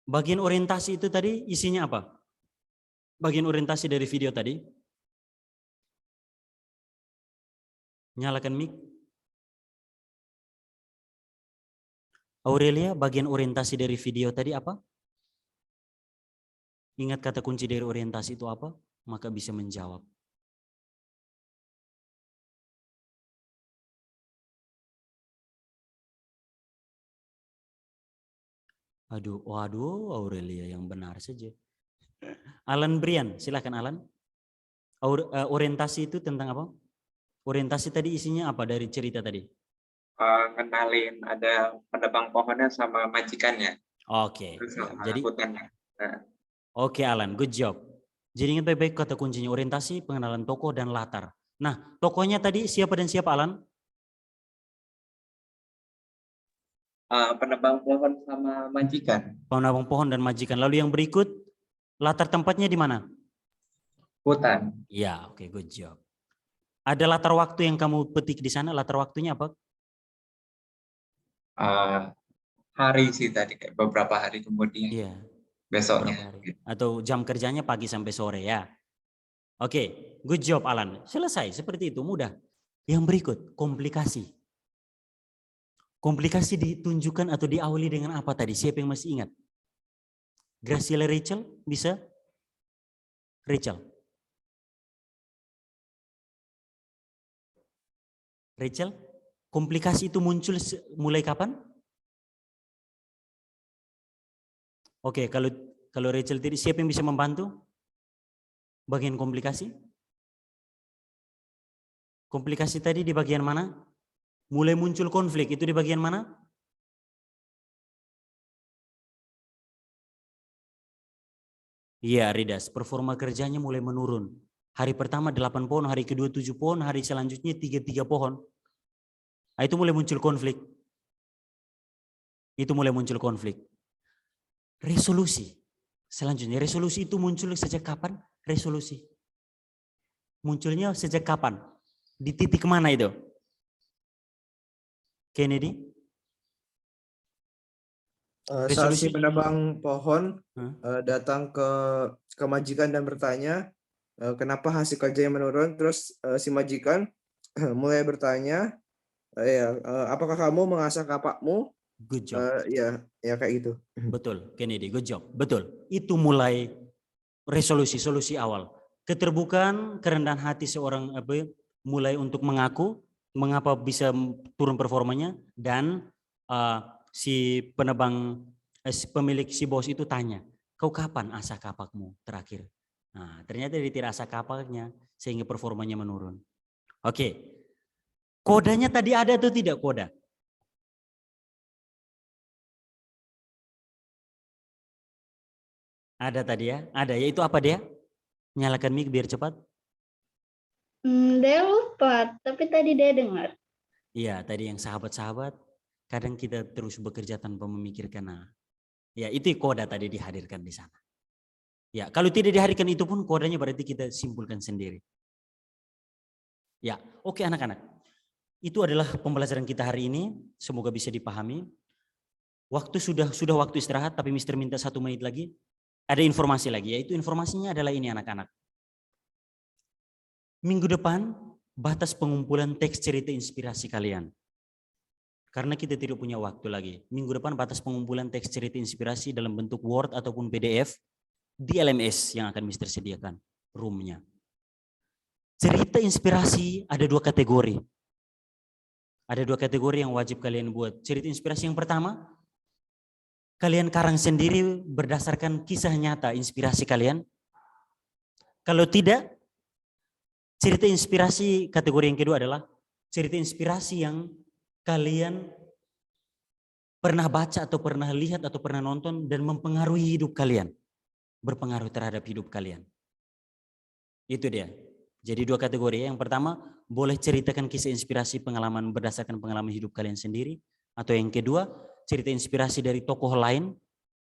bagian orientasi itu tadi isinya apa? Bagian orientasi dari video tadi? Nyalakan mic. Aurelia, bagian orientasi dari video tadi apa? Ingat kata kunci dari orientasi itu apa? Maka bisa menjawab. Waduh, Aurelia yang benar saja. Alan Brian, silakan Alan. Orientasi itu tentang apa? Orientasi tadi isinya apa dari cerita tadi? Kenalin ada penebang pohonnya sama majikannya. Oke. Terus Ya, sama jadi hutannya. Nah, oke Alan, good job. Jadi ingat baik-baik kata kuncinya orientasi, pengenalan tokoh dan latar. Nah, tokohnya tadi siapa dan siapa Alan? penebang pohon sama majikan. Penebang pohon dan majikan. Lalu yang berikut, latar tempatnya di mana? Hutan. Ya, oke, good job. Ada latar waktu yang kamu petik di sana, latar waktunya apa? Hari sih tadi, kayak beberapa hari kemudian. Iya. Besoknya. Atau jam kerjanya pagi sampai sore ya. Oke, good job Alan. Selesai, seperti itu, mudah. Yang berikut, komplikasi. Komplikasi ditunjukkan atau diawali dengan apa tadi? Siapa yang masih ingat? Graciela Rachel, bisa? Rachel. Rachel, komplikasi itu muncul mulai kapan? Oke, kalau Rachel tadi, siapa yang bisa membantu? Bagian komplikasi? Komplikasi tadi di bagian mana? Mulai muncul konflik, itu di bagian mana? Iya, Ridas, performa kerjanya mulai menurun. Hari pertama 8 pohon, hari kedua 7 pohon, hari selanjutnya 3 pohon. Nah, itu mulai muncul konflik. Resolusi. Selanjutnya, resolusi itu muncul sejak kapan? Resolusi. Munculnya sejak kapan? Di titik mana itu? Kennedy? Saat si penebang pohon datang ke majikan dan bertanya kenapa hasil kerjanya menurun, terus si majikan mulai bertanya, apakah kamu mengasah kapakmu? Good job. Ya kayak gitu. Betul, Kennedy, good job. Betul. Itu mulai solusi awal. Keterbukaan, kerendahan hati seorang mulai untuk mengaku mengapa bisa turun performanya, dan si penebang, pemilik si bos itu tanya, kau kapan asah kapakmu terakhir? Nah, ternyata dia tidak asah kapaknya sehingga performanya menurun. Oke, kodanya tadi ada atau tidak koda? Ada tadi ya? Ada ya, itu apa dia? Nyalakan mic biar cepat. Dia lupa, tapi tadi dia dengar. Iya, tadi yang sahabat-sahabat, kadang kita terus bekerja tanpa memikirkan. Nah, ya itu koda tadi dihadirkan di sana. Ya, kalau tidak dihadirkan itu pun kodanya berarti kita simpulkan sendiri. Ya, oke anak-anak. Itu adalah pembelajaran kita hari ini. Semoga bisa dipahami. Waktu sudah waktu istirahat, tapi Mister minta 1 menit lagi. Ada informasi lagi, yaitu informasinya adalah ini anak-anak. Minggu depan, batas pengumpulan teks cerita inspirasi kalian. Karena kita tidak punya waktu lagi. Minggu depan batas pengumpulan teks cerita inspirasi dalam bentuk Word ataupun PDF di LMS yang akan Mister sediakan, roomnya. Cerita inspirasi ada 2 kategori. Ada 2 kategori yang wajib kalian buat. Cerita inspirasi yang pertama, kalian karang sendiri berdasarkan kisah nyata inspirasi kalian. Kalau tidak, cerita inspirasi kategori yang kedua adalah cerita inspirasi yang kalian pernah baca atau pernah lihat atau pernah nonton dan mempengaruhi hidup kalian. Berpengaruh terhadap hidup kalian. Itu dia. Jadi 2 kategori. Yang pertama, boleh ceritakan kisah inspirasi pengalaman berdasarkan pengalaman hidup kalian sendiri. Atau yang kedua, cerita inspirasi dari tokoh lain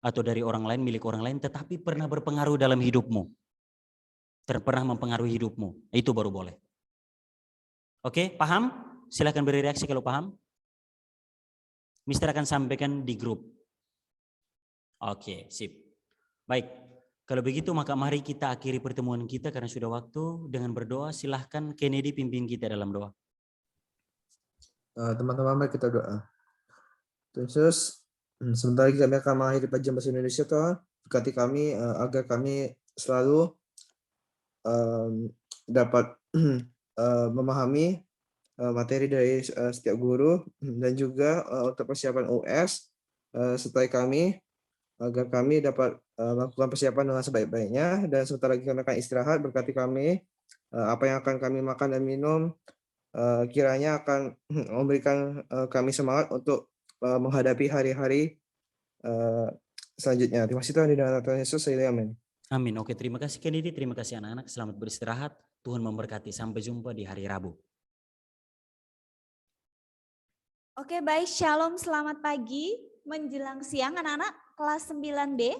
atau dari orang lain, milik orang lain, tetapi pernah berpengaruh dalam hidupmu. Pernah mempengaruhi hidupmu. Itu baru boleh. Oke, paham? Silakan beri reaksi kalau paham. Mister akan sampaikan di grup. Oke, sip. Baik, kalau begitu maka mari kita akhiri pertemuan kita karena sudah waktu dengan berdoa. Silahkan Kennedy pimpin kita dalam doa. Teman-teman mari kita doa. Tuhan Yesus, sebentar lagi kami akan mengakhiri pelajaran bahasa Indonesia Tuhan. Berkati kami agar kami selalu dapat memahami materi dari setiap guru dan juga untuk persiapan US setelah kami agar kami dapat melakukan persiapan dengan sebaik-baiknya, dan sebentar lagi kami akan istirahat. Berkati kami apa yang akan kami makan dan minum kiranya akan memberikan kami semangat untuk menghadapi hari-hari selanjutnya. Terima kasih Tuhan, di dalam nama Tuhan Yesus, amin. Amin. Oke, terima kasih Kennedy, terima kasih anak-anak. Selamat beristirahat. Tuhan memberkati. Sampai jumpa di hari Rabu. Oke, baik. Shalom, selamat pagi. Menjelang siang anak-anak kelas 9D.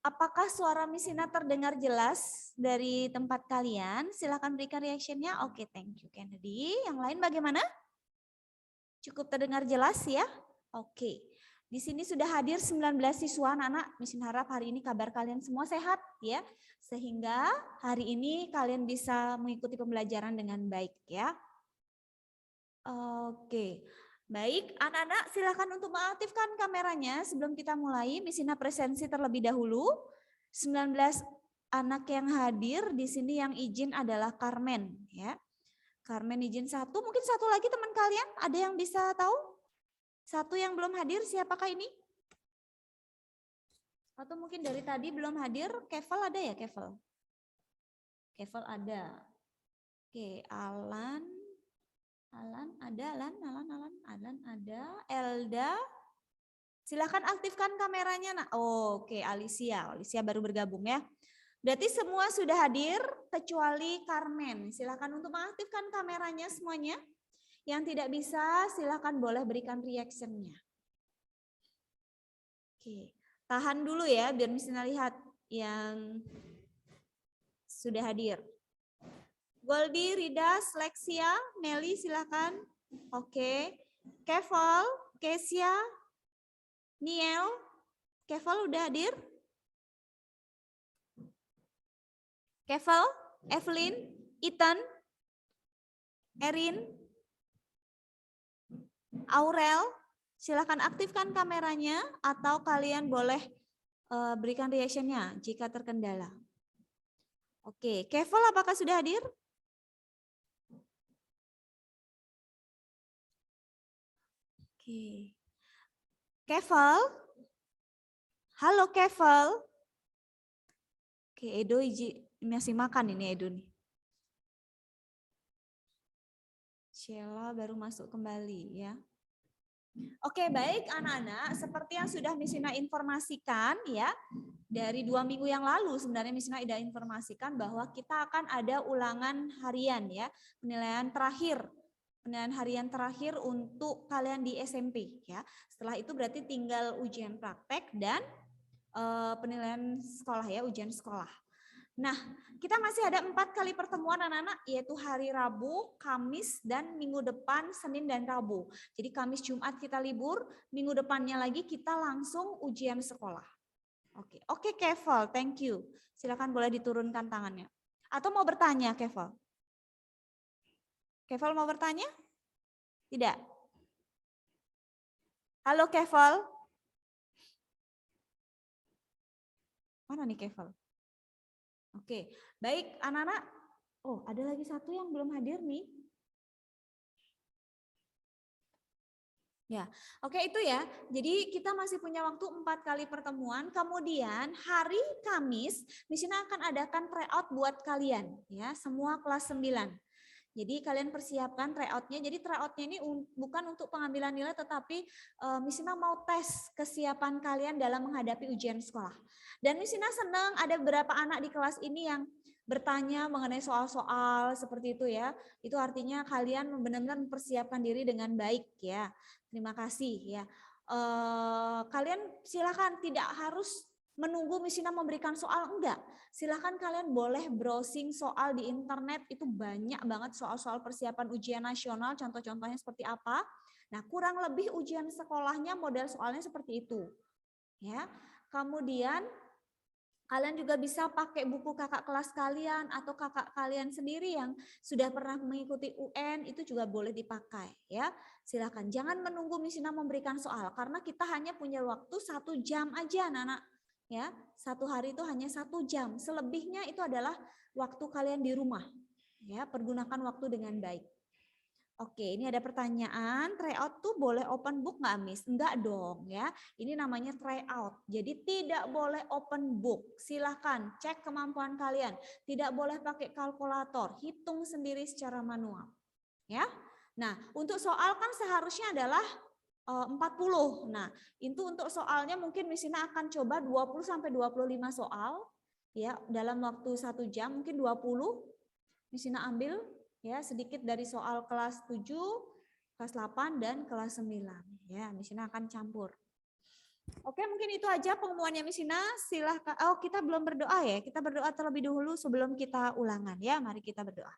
Apakah suara Misina terdengar jelas dari tempat kalian? Silakan berikan reaction-nya. Oke, thank you Kennedy. Yang lain bagaimana? Cukup terdengar jelas ya? Oke. Di sini sudah hadir 19 siswa anak-anak. Misin harap hari ini kabar kalian semua sehat ya. Sehingga hari ini kalian bisa mengikuti pembelajaran dengan baik ya. Oke. Baik, anak-anak silakan untuk mengaktifkan kameranya sebelum kita mulai. Misina presensi terlebih dahulu. 19 anak yang hadir di sini yang izin adalah Carmen ya. Carmen izin 1, mungkin 1 lagi teman kalian ada yang bisa tahu? 1 yang belum hadir, siapakah ini? Atau mungkin dari tadi belum hadir, Keval ada ya Keval? Keval ada. Oke, Alan ada, Elda. Silahkan aktifkan kameranya. Nah, oke, Alicia baru bergabung ya. Berarti semua sudah hadir kecuali Carmen. Silahkan untuk mengaktifkan kameranya semuanya. Yang tidak bisa, silakan boleh berikan reaction-nya. Oke, tahan dulu ya, biar Misina lihat yang sudah hadir. Goldi, Rida, Slexia, Nelly silakan. Oke, Keval, Kesia, Niel, Keval udah hadir? Keval, Evelyn, Ethan, Erin, Aurel, silakan aktifkan kameranya atau kalian boleh berikan reaction-nya jika terkendala. Oke, Keval apakah sudah hadir? Oke. Keval? Halo Keval? Oke, Edo masih makan ini Edo nih. Sheila baru masuk kembali ya. Oke, baik anak-anak, seperti yang sudah Miss Ina informasikan ya, dari 2 minggu yang lalu sebenarnya Miss Ina sudah informasikan bahwa kita akan ada ulangan harian ya, penilaian harian terakhir untuk kalian di SMP ya. Setelah itu berarti tinggal ujian praktek dan penilaian sekolah ya, ujian sekolah. Nah, kita masih ada 4 kali pertemuan anak-anak, yaitu hari Rabu, Kamis, dan minggu depan Senin dan Rabu. Jadi Kamis, Jumat kita libur, minggu depannya lagi kita langsung ujian sekolah. Oke Keval, thank you. Silakan boleh diturunkan tangannya. Atau mau bertanya Keval? Keval mau bertanya? Tidak? Halo Keval? Mana nih Keval? Oke, baik anak-anak. Oh, ada lagi satu yang belum hadir nih. Ya, oke itu ya. Jadi kita masih punya waktu 4 kali pertemuan. Kemudian hari Kamis, Miss Ina akan adakan tryout buat kalian ya, semua kelas 9. Jadi kalian persiapkan tryoutnya. Jadi tryoutnya ini bukan untuk pengambilan nilai, tetapi Miss Ina mau tes kesiapan kalian dalam menghadapi ujian sekolah. Dan Miss Ina senang ada beberapa anak di kelas ini yang bertanya mengenai soal-soal seperti itu ya. Itu artinya kalian benar-benar mempersiapkan diri dengan baik ya. Terima kasih ya. Kalian silakan tidak harus menunggu Miss Ina memberikan soal, enggak. Silahkan kalian boleh browsing soal di internet, itu banyak banget soal-soal persiapan ujian nasional, contoh-contohnya seperti apa. Nah, kurang lebih ujian sekolahnya model soalnya seperti itu. Ya. Kemudian kalian juga bisa pakai buku kakak kelas kalian atau kakak kalian sendiri yang sudah pernah mengikuti UN, itu juga boleh dipakai ya. Silakan, jangan menunggu Miss Ina memberikan soal karena kita hanya punya waktu 1 jam aja anak-anak. Ya, 1 hari itu hanya 1 jam. Selebihnya itu adalah waktu kalian di rumah. Ya, pergunakan waktu dengan baik. Oke, ini ada pertanyaan, tryout tuh boleh open book nggak Miss? Enggak dong ya. Ini namanya tryout. Jadi tidak boleh open book. Silahkan cek kemampuan kalian. Tidak boleh pakai kalkulator. Hitung sendiri secara manual. Ya. Nah, untuk soal kan seharusnya adalah 40. Nah, itu untuk soalnya mungkin Miss Ina akan coba 20 sampai 25 soal ya dalam waktu 1 jam, mungkin 20 Miss Ina ambil ya sedikit dari soal kelas 7, kelas 8 dan kelas 9 ya. Miss Ina akan campur. Oke, mungkin itu aja pengumumannya Miss Ina. Silahkan. Oh, kita belum berdoa ya. Kita berdoa terlebih dahulu sebelum kita ulangan ya. Mari kita berdoa.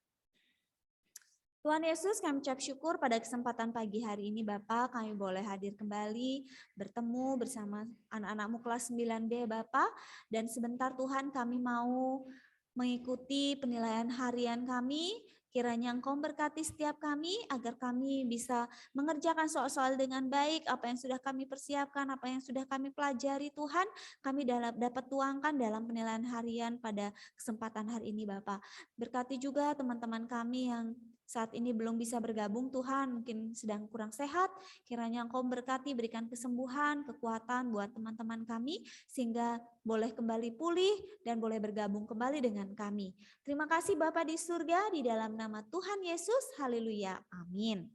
Tuhan Yesus, kami ucap syukur pada kesempatan pagi hari ini Bapak, kami boleh hadir kembali bertemu bersama anak-anakmu kelas 9B Bapak, dan sebentar Tuhan kami mau mengikuti penilaian harian kami. Kiranya Engkau berkati setiap kami agar kami bisa mengerjakan soal-soal dengan baik, apa yang sudah kami persiapkan, apa yang sudah kami pelajari Tuhan, kami dapat tuangkan dalam penilaian harian pada kesempatan hari ini Bapak. Berkati juga teman-teman kami yang saat ini belum bisa bergabung Tuhan, mungkin sedang kurang sehat, kiranya Engkau berkati, berikan kesembuhan, kekuatan buat teman-teman kami, sehingga boleh kembali pulih dan boleh bergabung kembali dengan kami. Terima kasih Bapa di surga, di dalam nama Tuhan Yesus, haleluya, amin.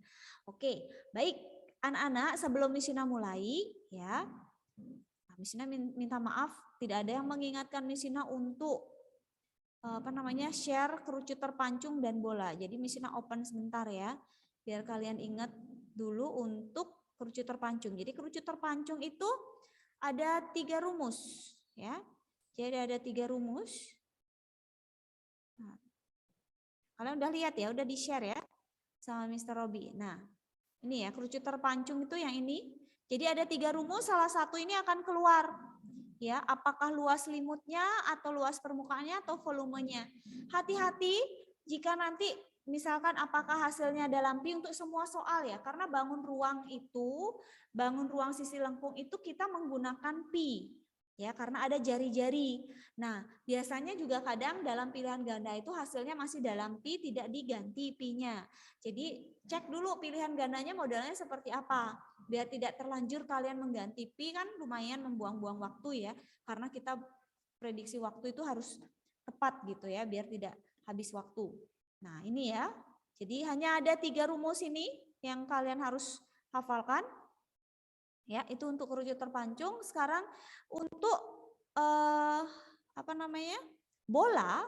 Oke, baik anak-anak, sebelum Miss Ina mulai, ya, Miss Ina minta maaf, tidak ada yang mengingatkan Miss Ina untuk share kerucut terpancung dan bola. Jadi Miss Ina open sebentar ya, biar kalian ingat dulu untuk kerucut terpancung. Jadi kerucut terpancung itu ada 3 rumus ya. Jadi ada 3 rumus. Nah, kalian udah lihat ya, udah di-share ya sama Mr. Robi. Nah, ini ya kerucut terpancung itu yang ini. Jadi ada 3 rumus, salah satu ini akan keluar. Ya, apakah luas limutnya atau luas permukaannya atau volumenya. Hati-hati jika nanti misalkan apakah hasilnya dalam pi untuk semua soal ya, karena bangun ruang sisi lengkung itu kita menggunakan pi. Ya, karena ada jari-jari. Nah, biasanya juga kadang dalam pilihan ganda itu hasilnya masih dalam pi, tidak diganti pi-nya. Jadi cek dulu pilihan gandanya modelnya seperti apa. Biar tidak terlanjur kalian mengganti pi, kan lumayan membuang-buang waktu ya. Karena kita prediksi waktu itu harus tepat gitu ya, biar tidak habis waktu. Nah ini ya, jadi hanya ada 3 rumus ini yang kalian harus hafalkan. Ya, itu untuk kerucut terpancung. Sekarang untuk bola.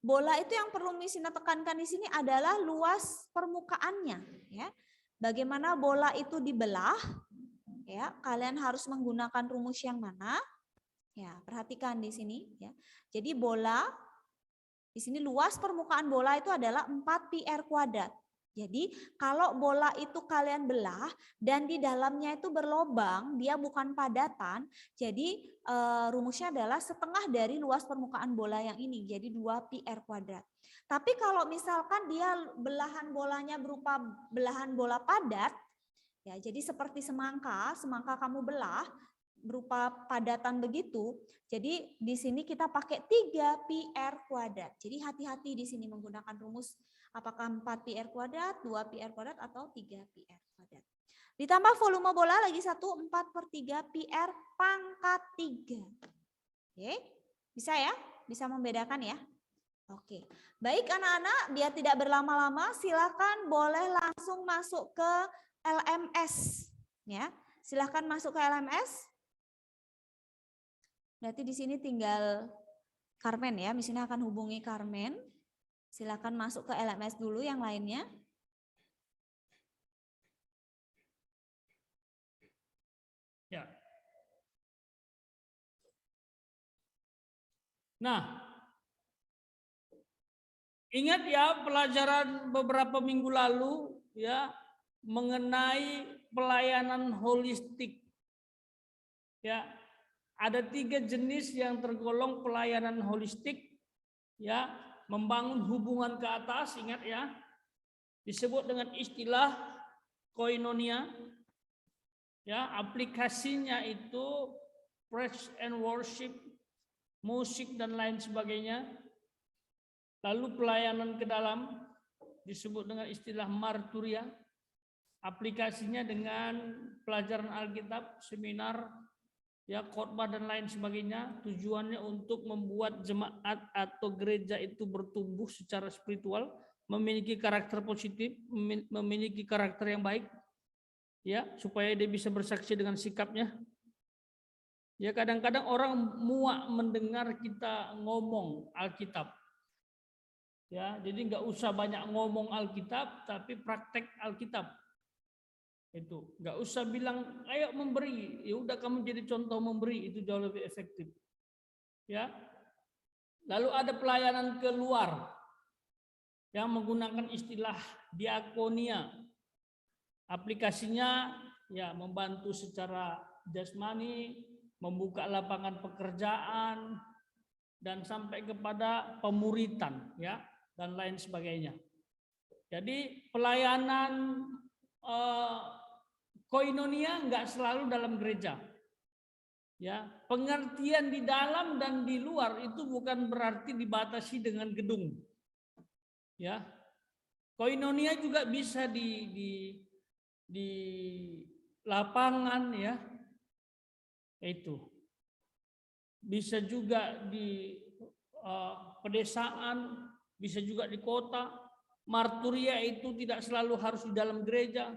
Bola itu yang perlu Misina tekankan di sini adalah luas permukaannya, ya. Bagaimana bola itu dibelah, ya. Kalian harus menggunakan rumus yang mana? Ya, perhatikan di sini, ya. Jadi bola di sini luas permukaan bola itu adalah 4 pi r kuadrat. Jadi kalau bola itu kalian belah dan di dalamnya itu berlobang, dia bukan padatan, jadi rumusnya adalah setengah dari luas permukaan bola yang ini, jadi 2 pi r kuadrat. Tapi kalau misalkan dia belahan bolanya berupa belahan bola padat, ya jadi seperti semangka kamu belah berupa padatan begitu, jadi di sini kita pakai 3 pi r kuadrat. Jadi hati-hati di sini menggunakan rumus apakah 4 pi r kuadrat, 2 pi r kuadrat, atau 3 pi r kuadrat. Ditambah volume bola lagi 4/3 pi r pangkat 3. Oke, bisa ya? Bisa membedakan ya? Oke, baik anak-anak, biar tidak berlama-lama, silakan boleh langsung masuk ke LMS. Ya, silakan masuk ke LMS. Berarti di sini tinggal Carmen ya, di sini akan hubungi Carmen. Silakan masuk ke LMS dulu yang lainnya. Ya. Nah, ingat ya pelajaran beberapa minggu lalu ya mengenai pelayanan holistik. Ya, ada 3 jenis yang tergolong pelayanan holistik. Ya, membangun hubungan ke atas, ingat ya, disebut dengan istilah koinonia. Ya, aplikasinya itu praise and worship, musik dan lain sebagainya. Lalu pelayanan ke dalam disebut dengan istilah marturia. Aplikasinya dengan pelajaran Alkitab, seminar, ya khotbah dan lain sebagainya. Tujuannya untuk membuat jemaat atau gereja itu bertumbuh secara spiritual, memiliki karakter positif, memiliki karakter yang baik, ya supaya dia bisa bersaksi dengan sikapnya. Ya kadang-kadang orang muak mendengar kita ngomong Alkitab. Ya, jadi nggak usah banyak ngomong Alkitab, tapi praktek Alkitab. Itu nggak usah bilang ayo memberi, ya udah kamu jadi contoh memberi, itu jauh lebih efektif. Ya, lalu ada pelayanan keluar yang menggunakan istilah diakonia. Aplikasinya ya membantu secara jasmani, membuka lapangan pekerjaan, dan sampai kepada pemuritan, ya dan lain sebagainya. Jadi pelayanan koinonia nggak selalu dalam gereja. Ya, pengertian di dalam dan di luar itu bukan berarti dibatasi dengan gedung. Ya, koinonia juga bisa di lapangan, ya, itu bisa juga di pedesaan, bisa juga di kota. Marturia itu tidak selalu harus di dalam gereja,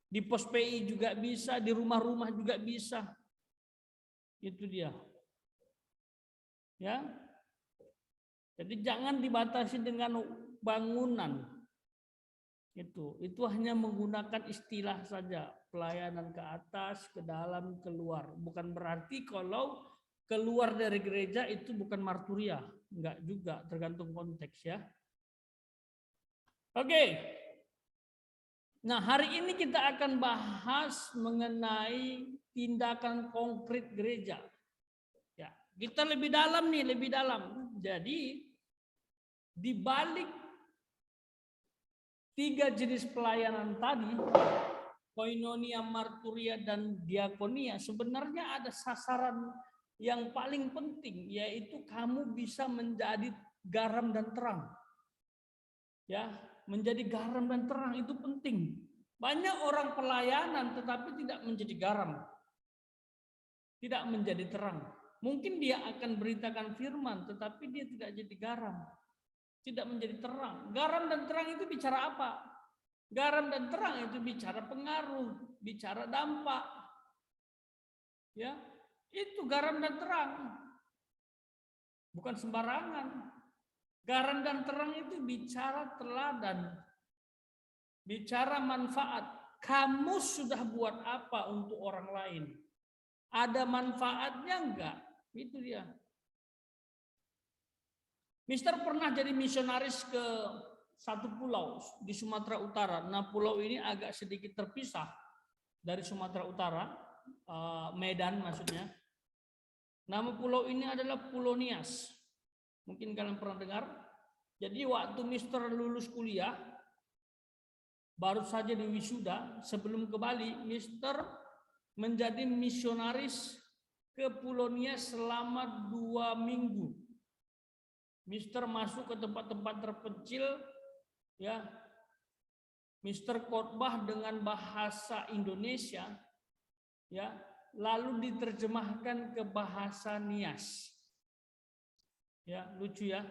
di pos PI juga bisa, di rumah-rumah juga bisa. Itu dia. Ya. Jadi jangan dibatasi dengan bangunan. Itu hanya menggunakan istilah saja, pelayanan ke atas, ke dalam, keluar. Bukan berarti kalau keluar dari gereja itu bukan marturia, enggak juga, tergantung konteks ya. Oke. Nah, hari ini kita akan bahas mengenai tindakan konkret gereja. Ya, kita lebih dalam nih, lebih dalam. Jadi di balik 3 jenis pelayanan tadi, koinonia, marturia, dan diakonia, sebenarnya ada sasaran yang paling penting, yaitu kamu bisa menjadi garam dan terang. Ya, menjadi garam dan terang itu penting. Banyak orang pelayanan tetapi tidak menjadi garam, tidak menjadi terang. Mungkin dia akan beritakan firman, tetapi dia tidak jadi garam, tidak menjadi terang. Garam dan terang itu bicara apa? Garam dan terang itu bicara pengaruh, bicara dampak. Ya, itu garam dan terang. Bukan sembarangan. Garam dan terang itu bicara teladan. Bicara manfaat. Kamu sudah buat apa untuk orang lain? Ada manfaatnya enggak? Itu dia. Mister pernah jadi misionaris ke satu pulau di Sumatera Utara. Nah, pulau ini agak sedikit terpisah dari Sumatera Utara, Medan maksudnya. Nama pulau ini adalah Pulau Nias. Mungkin kalian pernah dengar. Jadi waktu Mister lulus kuliah, baru saja di wisuda, sebelum ke Bali, Mister menjadi misionaris ke Pulau Nias selama 2 minggu. Mister masuk ke tempat-tempat terpencil, ya. Mister khotbah dengan bahasa Indonesia, ya, lalu diterjemahkan ke bahasa Nias. Ya, lucu ya.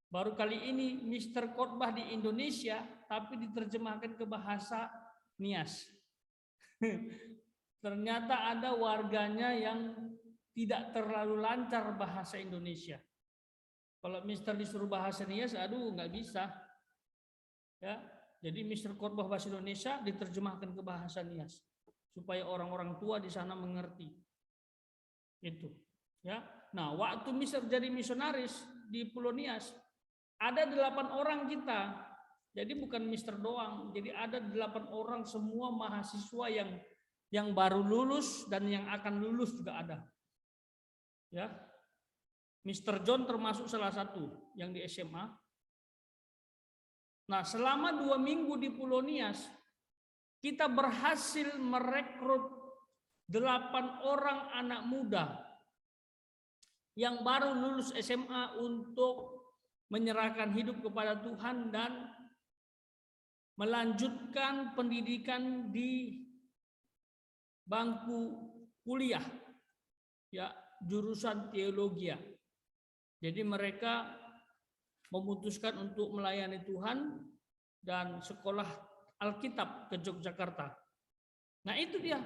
Baru kali ini Mister khotbah di Indonesia, tapi diterjemahkan ke bahasa Nias. Ternyata ada warganya yang tidak terlalu lancar bahasa Indonesia. Kalau Mister disuruh bahasa Nias, aduh nggak bisa. Ya, jadi Mister khotbah bahasa Indonesia diterjemahkan ke bahasa Nias supaya orang-orang tua di sana mengerti. Itu, ya. Nah, waktu Mister jadi misionaris di Pulau Nias, ada 8 orang kita. Jadi bukan Mister doang. Jadi ada 8 orang semua mahasiswa yang baru lulus dan yang akan lulus juga ada. Ya. Mister John termasuk salah satu yang di SMA. Nah, selama 2 minggu di Pulau Nias, kita berhasil merekrut 8 orang anak muda yang baru lulus SMA untuk menyerahkan hidup kepada Tuhan dan melanjutkan pendidikan di bangku kuliah, ya, jurusan teologi. Jadi mereka memutuskan untuk melayani Tuhan dan sekolah Alkitab ke Yogyakarta. Nah, itu dia.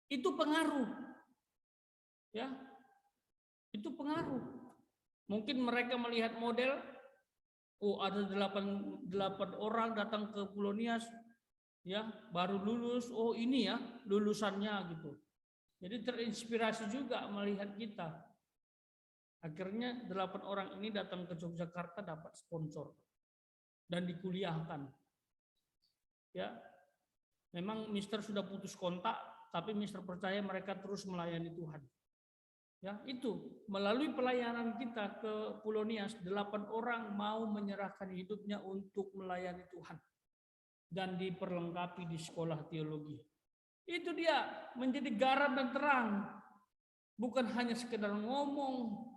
Itu pengaruh. Ya. Itu pengaruh. Mungkin mereka melihat model, oh ada 8 orang datang ke Pulau Nias, ya, baru lulus, oh ini ya lulusannya gitu. Jadi terinspirasi juga melihat kita. Akhirnya 8 orang ini datang ke Yogyakarta dapat sponsor dan dikuliahkan. Ya, memang Mister sudah putus kontak, tapi Mister percaya mereka terus melayani Tuhan. Ya, itu melalui pelayanan kita ke Pulau Nias, 8 orang mau menyerahkan hidupnya untuk melayani Tuhan dan diperlengkapi di sekolah teologi. Itu dia menjadi garam dan terang, bukan hanya sekedar ngomong.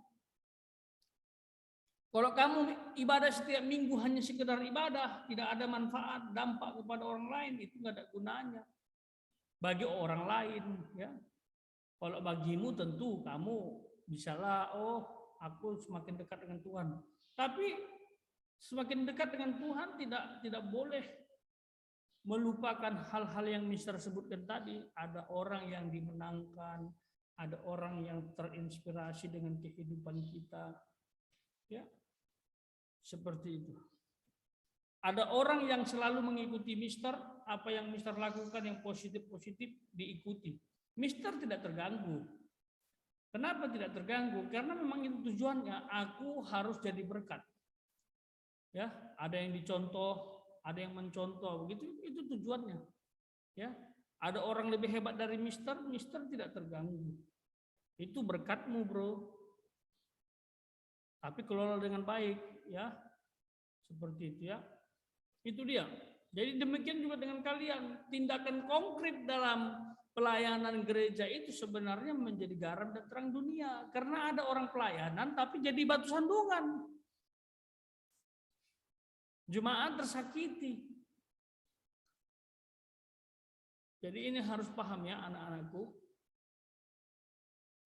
Kalau kamu ibadah setiap minggu hanya sekedar ibadah, tidak ada manfaat, dampak kepada orang lain, itu nggak ada gunanya bagi orang lain. Ya, kalau bagimu tentu kamu bisalah, oh aku semakin dekat dengan Tuhan. Tapi semakin dekat dengan Tuhan tidak boleh melupakan hal-hal yang Mister sebutkan tadi. Ada orang yang dimenangkan, ada orang yang terinspirasi dengan kehidupan kita. Ya. Seperti itu. Ada orang yang selalu mengikuti Mister, apa yang Mister lakukan yang positif-positif diikuti. Mister tidak terganggu. Kenapa tidak terganggu? Karena memang itu tujuannya, aku harus jadi berkat. Ya, ada yang dicontoh, ada yang mencontoh, begitu itu tujuannya. Ya, ada orang lebih hebat dari Mister, Mister tidak terganggu. Itu berkatmu, bro. Tapi kelola dengan baik, ya, seperti itu ya. Itu dia. Jadi demikian juga dengan kalian. Tindakan konkret dalam pelayanan gereja itu sebenarnya menjadi garam dan terang dunia. Karena ada orang pelayanan tapi jadi batu sandungan. Jemaat tersakiti. Jadi ini harus paham ya anak-anakku.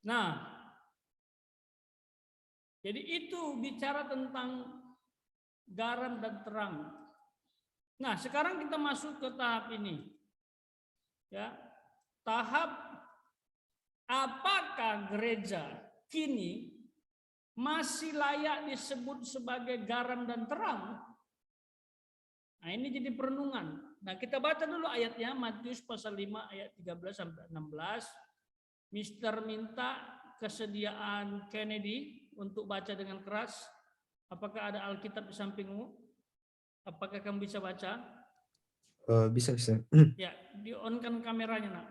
Nah, jadi itu bicara tentang garam dan terang. Nah, sekarang kita masuk ke tahap ini. Ya. Tahap apakah gereja kini masih layak disebut sebagai garam dan terang? Nah, ini jadi perenungan. Nah, kita baca dulu ayatnya, Matius pasal 5 ayat 13 sampai 16. Mister minta kesediaan Kennedy untuk baca dengan keras. Apakah ada Alkitab di sampingmu? Apakah kamu bisa baca? Bisa. Ya, di-on-kan kameranya, Nak.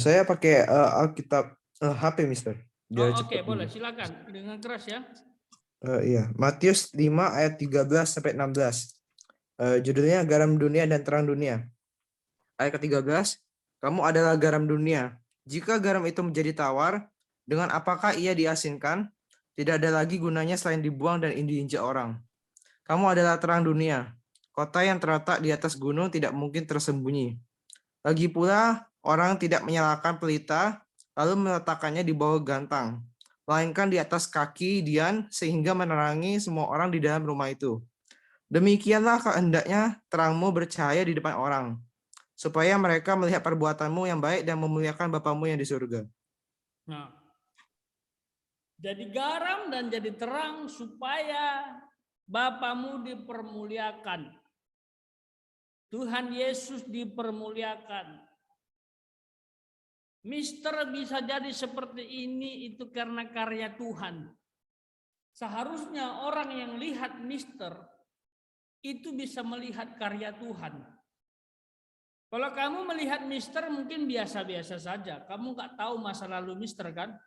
Saya pakai Alkitab HP, Mister. Biar Oh, oke, cepat boleh. dulu. Silakan dengan keras ya. Iya, Matius 5 ayat 13 sampai 16. Judulnya Garam Dunia dan Terang Dunia. Ayat ke-13, kamu adalah garam dunia. Jika garam itu menjadi tawar, dengan apakah ia diasinkan? Tidak ada lagi gunanya selain dibuang dan diinjak orang. Kamu adalah terang dunia. Kota yang terletak di atas gunung tidak mungkin tersembunyi. Lagi pula, orang tidak menyalakan pelita, lalu meletakkannya di bawah gantang, melainkan di atas kaki dian sehingga menerangi semua orang di dalam rumah itu. Demikianlah kehendaknya terangmu bercahaya di depan orang, supaya mereka melihat perbuatanmu yang baik dan memuliakan Bapamu yang di surga. Nah, jadi garam dan jadi terang supaya Bapamu dipermuliakan. Tuhan Yesus dipermuliakan. Mister bisa jadi seperti ini itu karena karya Tuhan. Seharusnya orang yang lihat Mister itu bisa melihat karya Tuhan. Kalau kamu melihat Mister mungkin biasa-biasa saja. Kamu nggak tahu masa lalu Mister kan?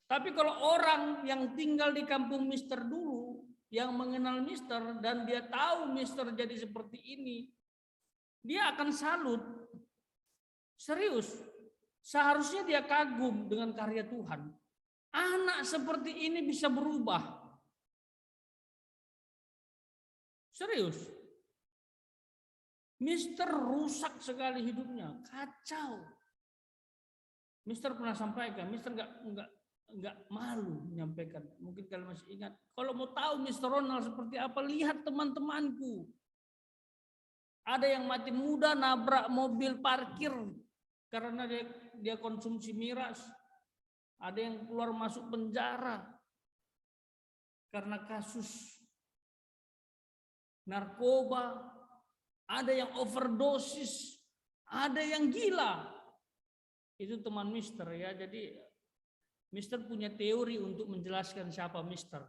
Tapi kalau orang yang tinggal di kampung Mister dulu, yang mengenal Mister dan dia tahu Mister jadi seperti ini, dia akan salut. Serius. Seharusnya dia kagum dengan karya Tuhan. Anak seperti ini bisa berubah. Serius. Mister rusak sekali hidupnya, kacau. Mister pernah sampaikan, Mister nggak malu menyampaikan. Mungkin kalian masih ingat. Kalau mau tahu Mister Ronald seperti apa, lihat teman-temanku. Ada yang mati muda nabrak mobil parkir karena dia konsumsi miras. Ada yang keluar masuk penjara karena kasus narkoba. Ada yang overdosis, ada yang gila. Itu teman Mister ya. Jadi Mister punya teori untuk menjelaskan siapa Mister.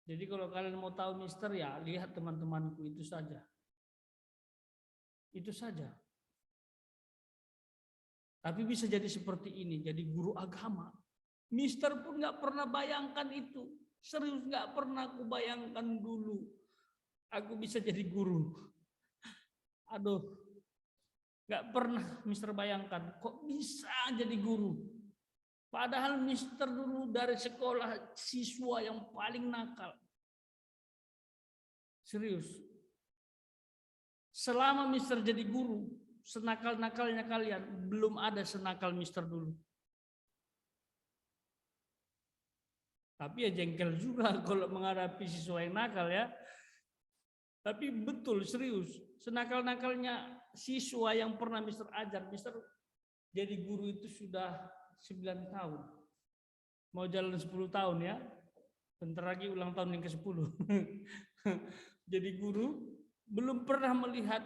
Jadi kalau kalian mau tahu Mister ya lihat teman-temanku itu saja. Itu saja. Tapi bisa jadi seperti ini, jadi guru agama. Mister pun nggak pernah bayangkan itu. Serius nggak pernah aku bayangkan dulu. Aku bisa jadi guru. Aduh, nggak pernah Mister bayangkan kok bisa jadi guru. Padahal Mister dulu dari sekolah siswa yang paling nakal. Serius. Selama Mister jadi guru, senakal-nakalnya kalian, belum ada senakal Mister dulu. Tapi ya jengkel juga kalau menghadapi siswa yang nakal ya. Tapi betul, serius. Senakal-nakalnya siswa yang pernah Mister ajar. Mister jadi guru itu sudah 9 tahun. Mau jalan 10 tahun ya. Bentar lagi ulang tahun yang ke-10. Jadi guru, belum pernah melihat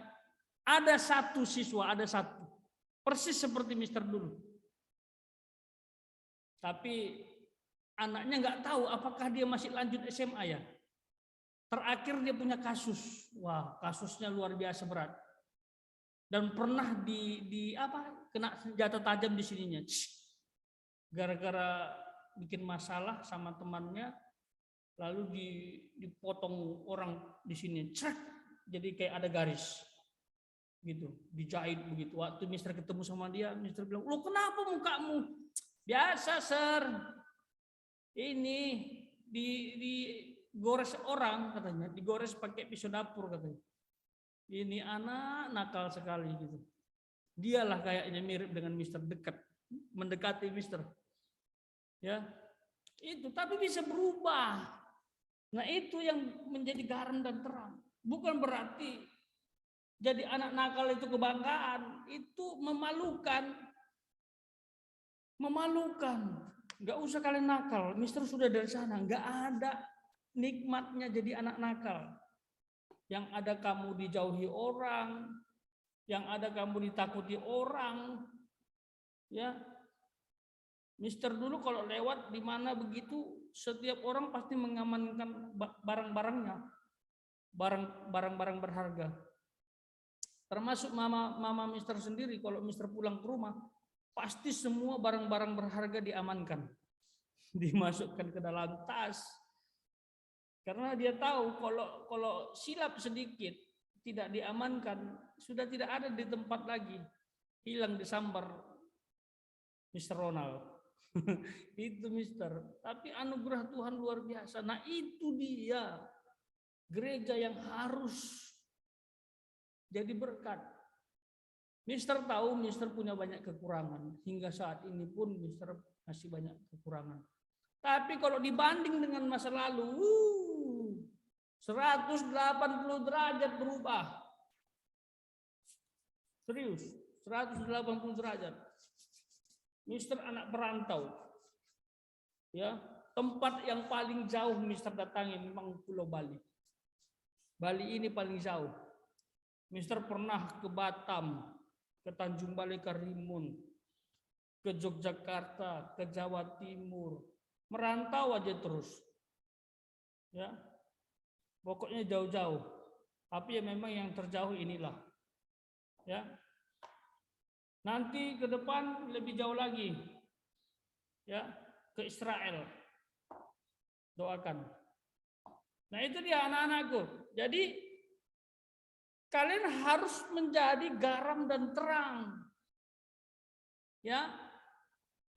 ada satu siswa, ada satu. Persis seperti Mister dulu. Tapi anaknya nggak tahu apakah dia masih lanjut SMA ya. Terakhir dia punya kasus. Wah, kasusnya luar biasa berat. Dan pernah kena senjata tajam di sininya. Gara-gara bikin masalah sama temannya, lalu dipotong orang di sini. Jadi kayak ada garis. Gitu, dijahit begitu. Waktu Mister ketemu sama dia, Mister bilang, "Lo kenapa mukamu?" "Biasa, Sir. Ini digores orang," katanya, digores pakai pisau dapur katanya. Ini anak nakal sekali gitu. Dialah kayaknya mirip dengan Mister, dekat, mendekati Mister. Ya. Itu tapi bisa berubah. Nah, itu yang menjadi garam dan terang. Bukan berarti jadi anak nakal itu kebanggaan, itu memalukan. Memalukan. Nggak usah kalian nakal. Mister sudah dari sana. Nggak ada nikmatnya jadi anak nakal. Yang ada kamu dijauhi orang, yang ada kamu ditakuti orang. Ya. Mister dulu kalau lewat di mana begitu, setiap orang pasti mengamankan barang-barangnya. Barang-barang berharga. Termasuk mama Mister sendiri, kalau Mister pulang ke rumah, pasti semua barang-barang berharga diamankan. Dimasukkan ke dalam tas. Karena dia tahu kalau silap sedikit, tidak diamankan, sudah tidak ada di tempat lagi. Hilang disambar Mister Ronald. Itu Mister. Tapi anugerah Tuhan luar biasa. Nah itu dia gereja yang harus jadi berkat. Mister tahu Mister punya banyak kekurangan. Hingga saat ini pun Mister masih banyak kekurangan. Tapi kalau dibanding dengan masa lalu, 180 derajat berubah. Serius, 180 derajat. Mister anak perantau. Ya, tempat yang paling jauh Mister datangi memang Pulau Bali. Bali ini paling jauh. Mister pernah ke Batam, ke Tanjung Balai Karimun, ke Yogyakarta, ke Jawa Timur. Merantau aja terus. Ya. Pokoknya jauh-jauh. Tapi ya memang yang terjauh inilah. Ya. Nanti ke depan lebih jauh lagi. Ya, ke Israel. Doakan. Nah, itu dia anak-anakku. Jadi kalian harus menjadi garam dan terang. Ya.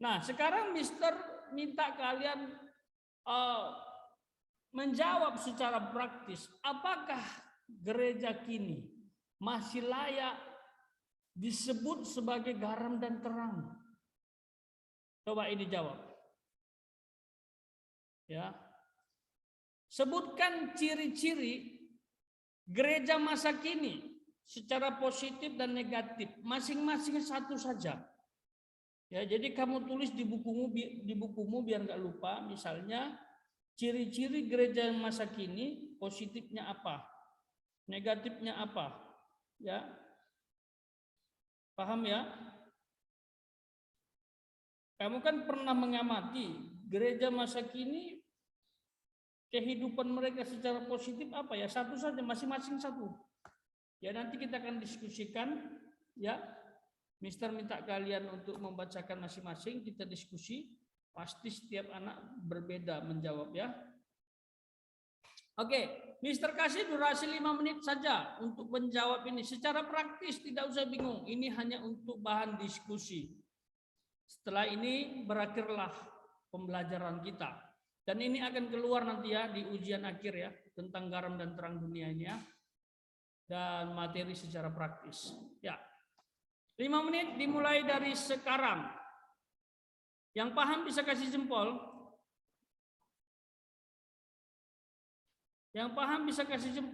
Nah, sekarang Mister minta kalian menjawab secara praktis, apakah gereja kini masih layak disebut sebagai garam dan terang? Coba ini jawab. Ya. Sebutkan ciri-ciri gereja masa kini secara positif dan negatif, masing-masing satu saja. Ya, jadi kamu tulis di bukumu biar nggak lupa. Misalnya ciri-ciri gereja masa kini, positifnya apa, negatifnya apa, ya, paham ya? Kamu kan pernah mengamati gereja masa kini, kehidupan mereka secara positif apa ya? Satu saja, masing-masing satu. Ya nanti kita akan diskusikan, ya. Mister minta kalian untuk membacakan masing-masing, kita diskusi. Pasti setiap anak berbeda menjawab ya. Oke, Mister kasih durasi 5 menit saja untuk menjawab ini. Secara praktis tidak usah bingung, ini hanya untuk bahan diskusi. Setelah ini berakhirlah pembelajaran kita. Dan ini akan keluar nanti ya di ujian akhir ya, tentang garam dan terang dunia ini ya. Dan materi secara praktis. Ya. 5 menit dimulai dari sekarang. Yang paham bisa kasih jempol. Yang paham bisa kasih jempol.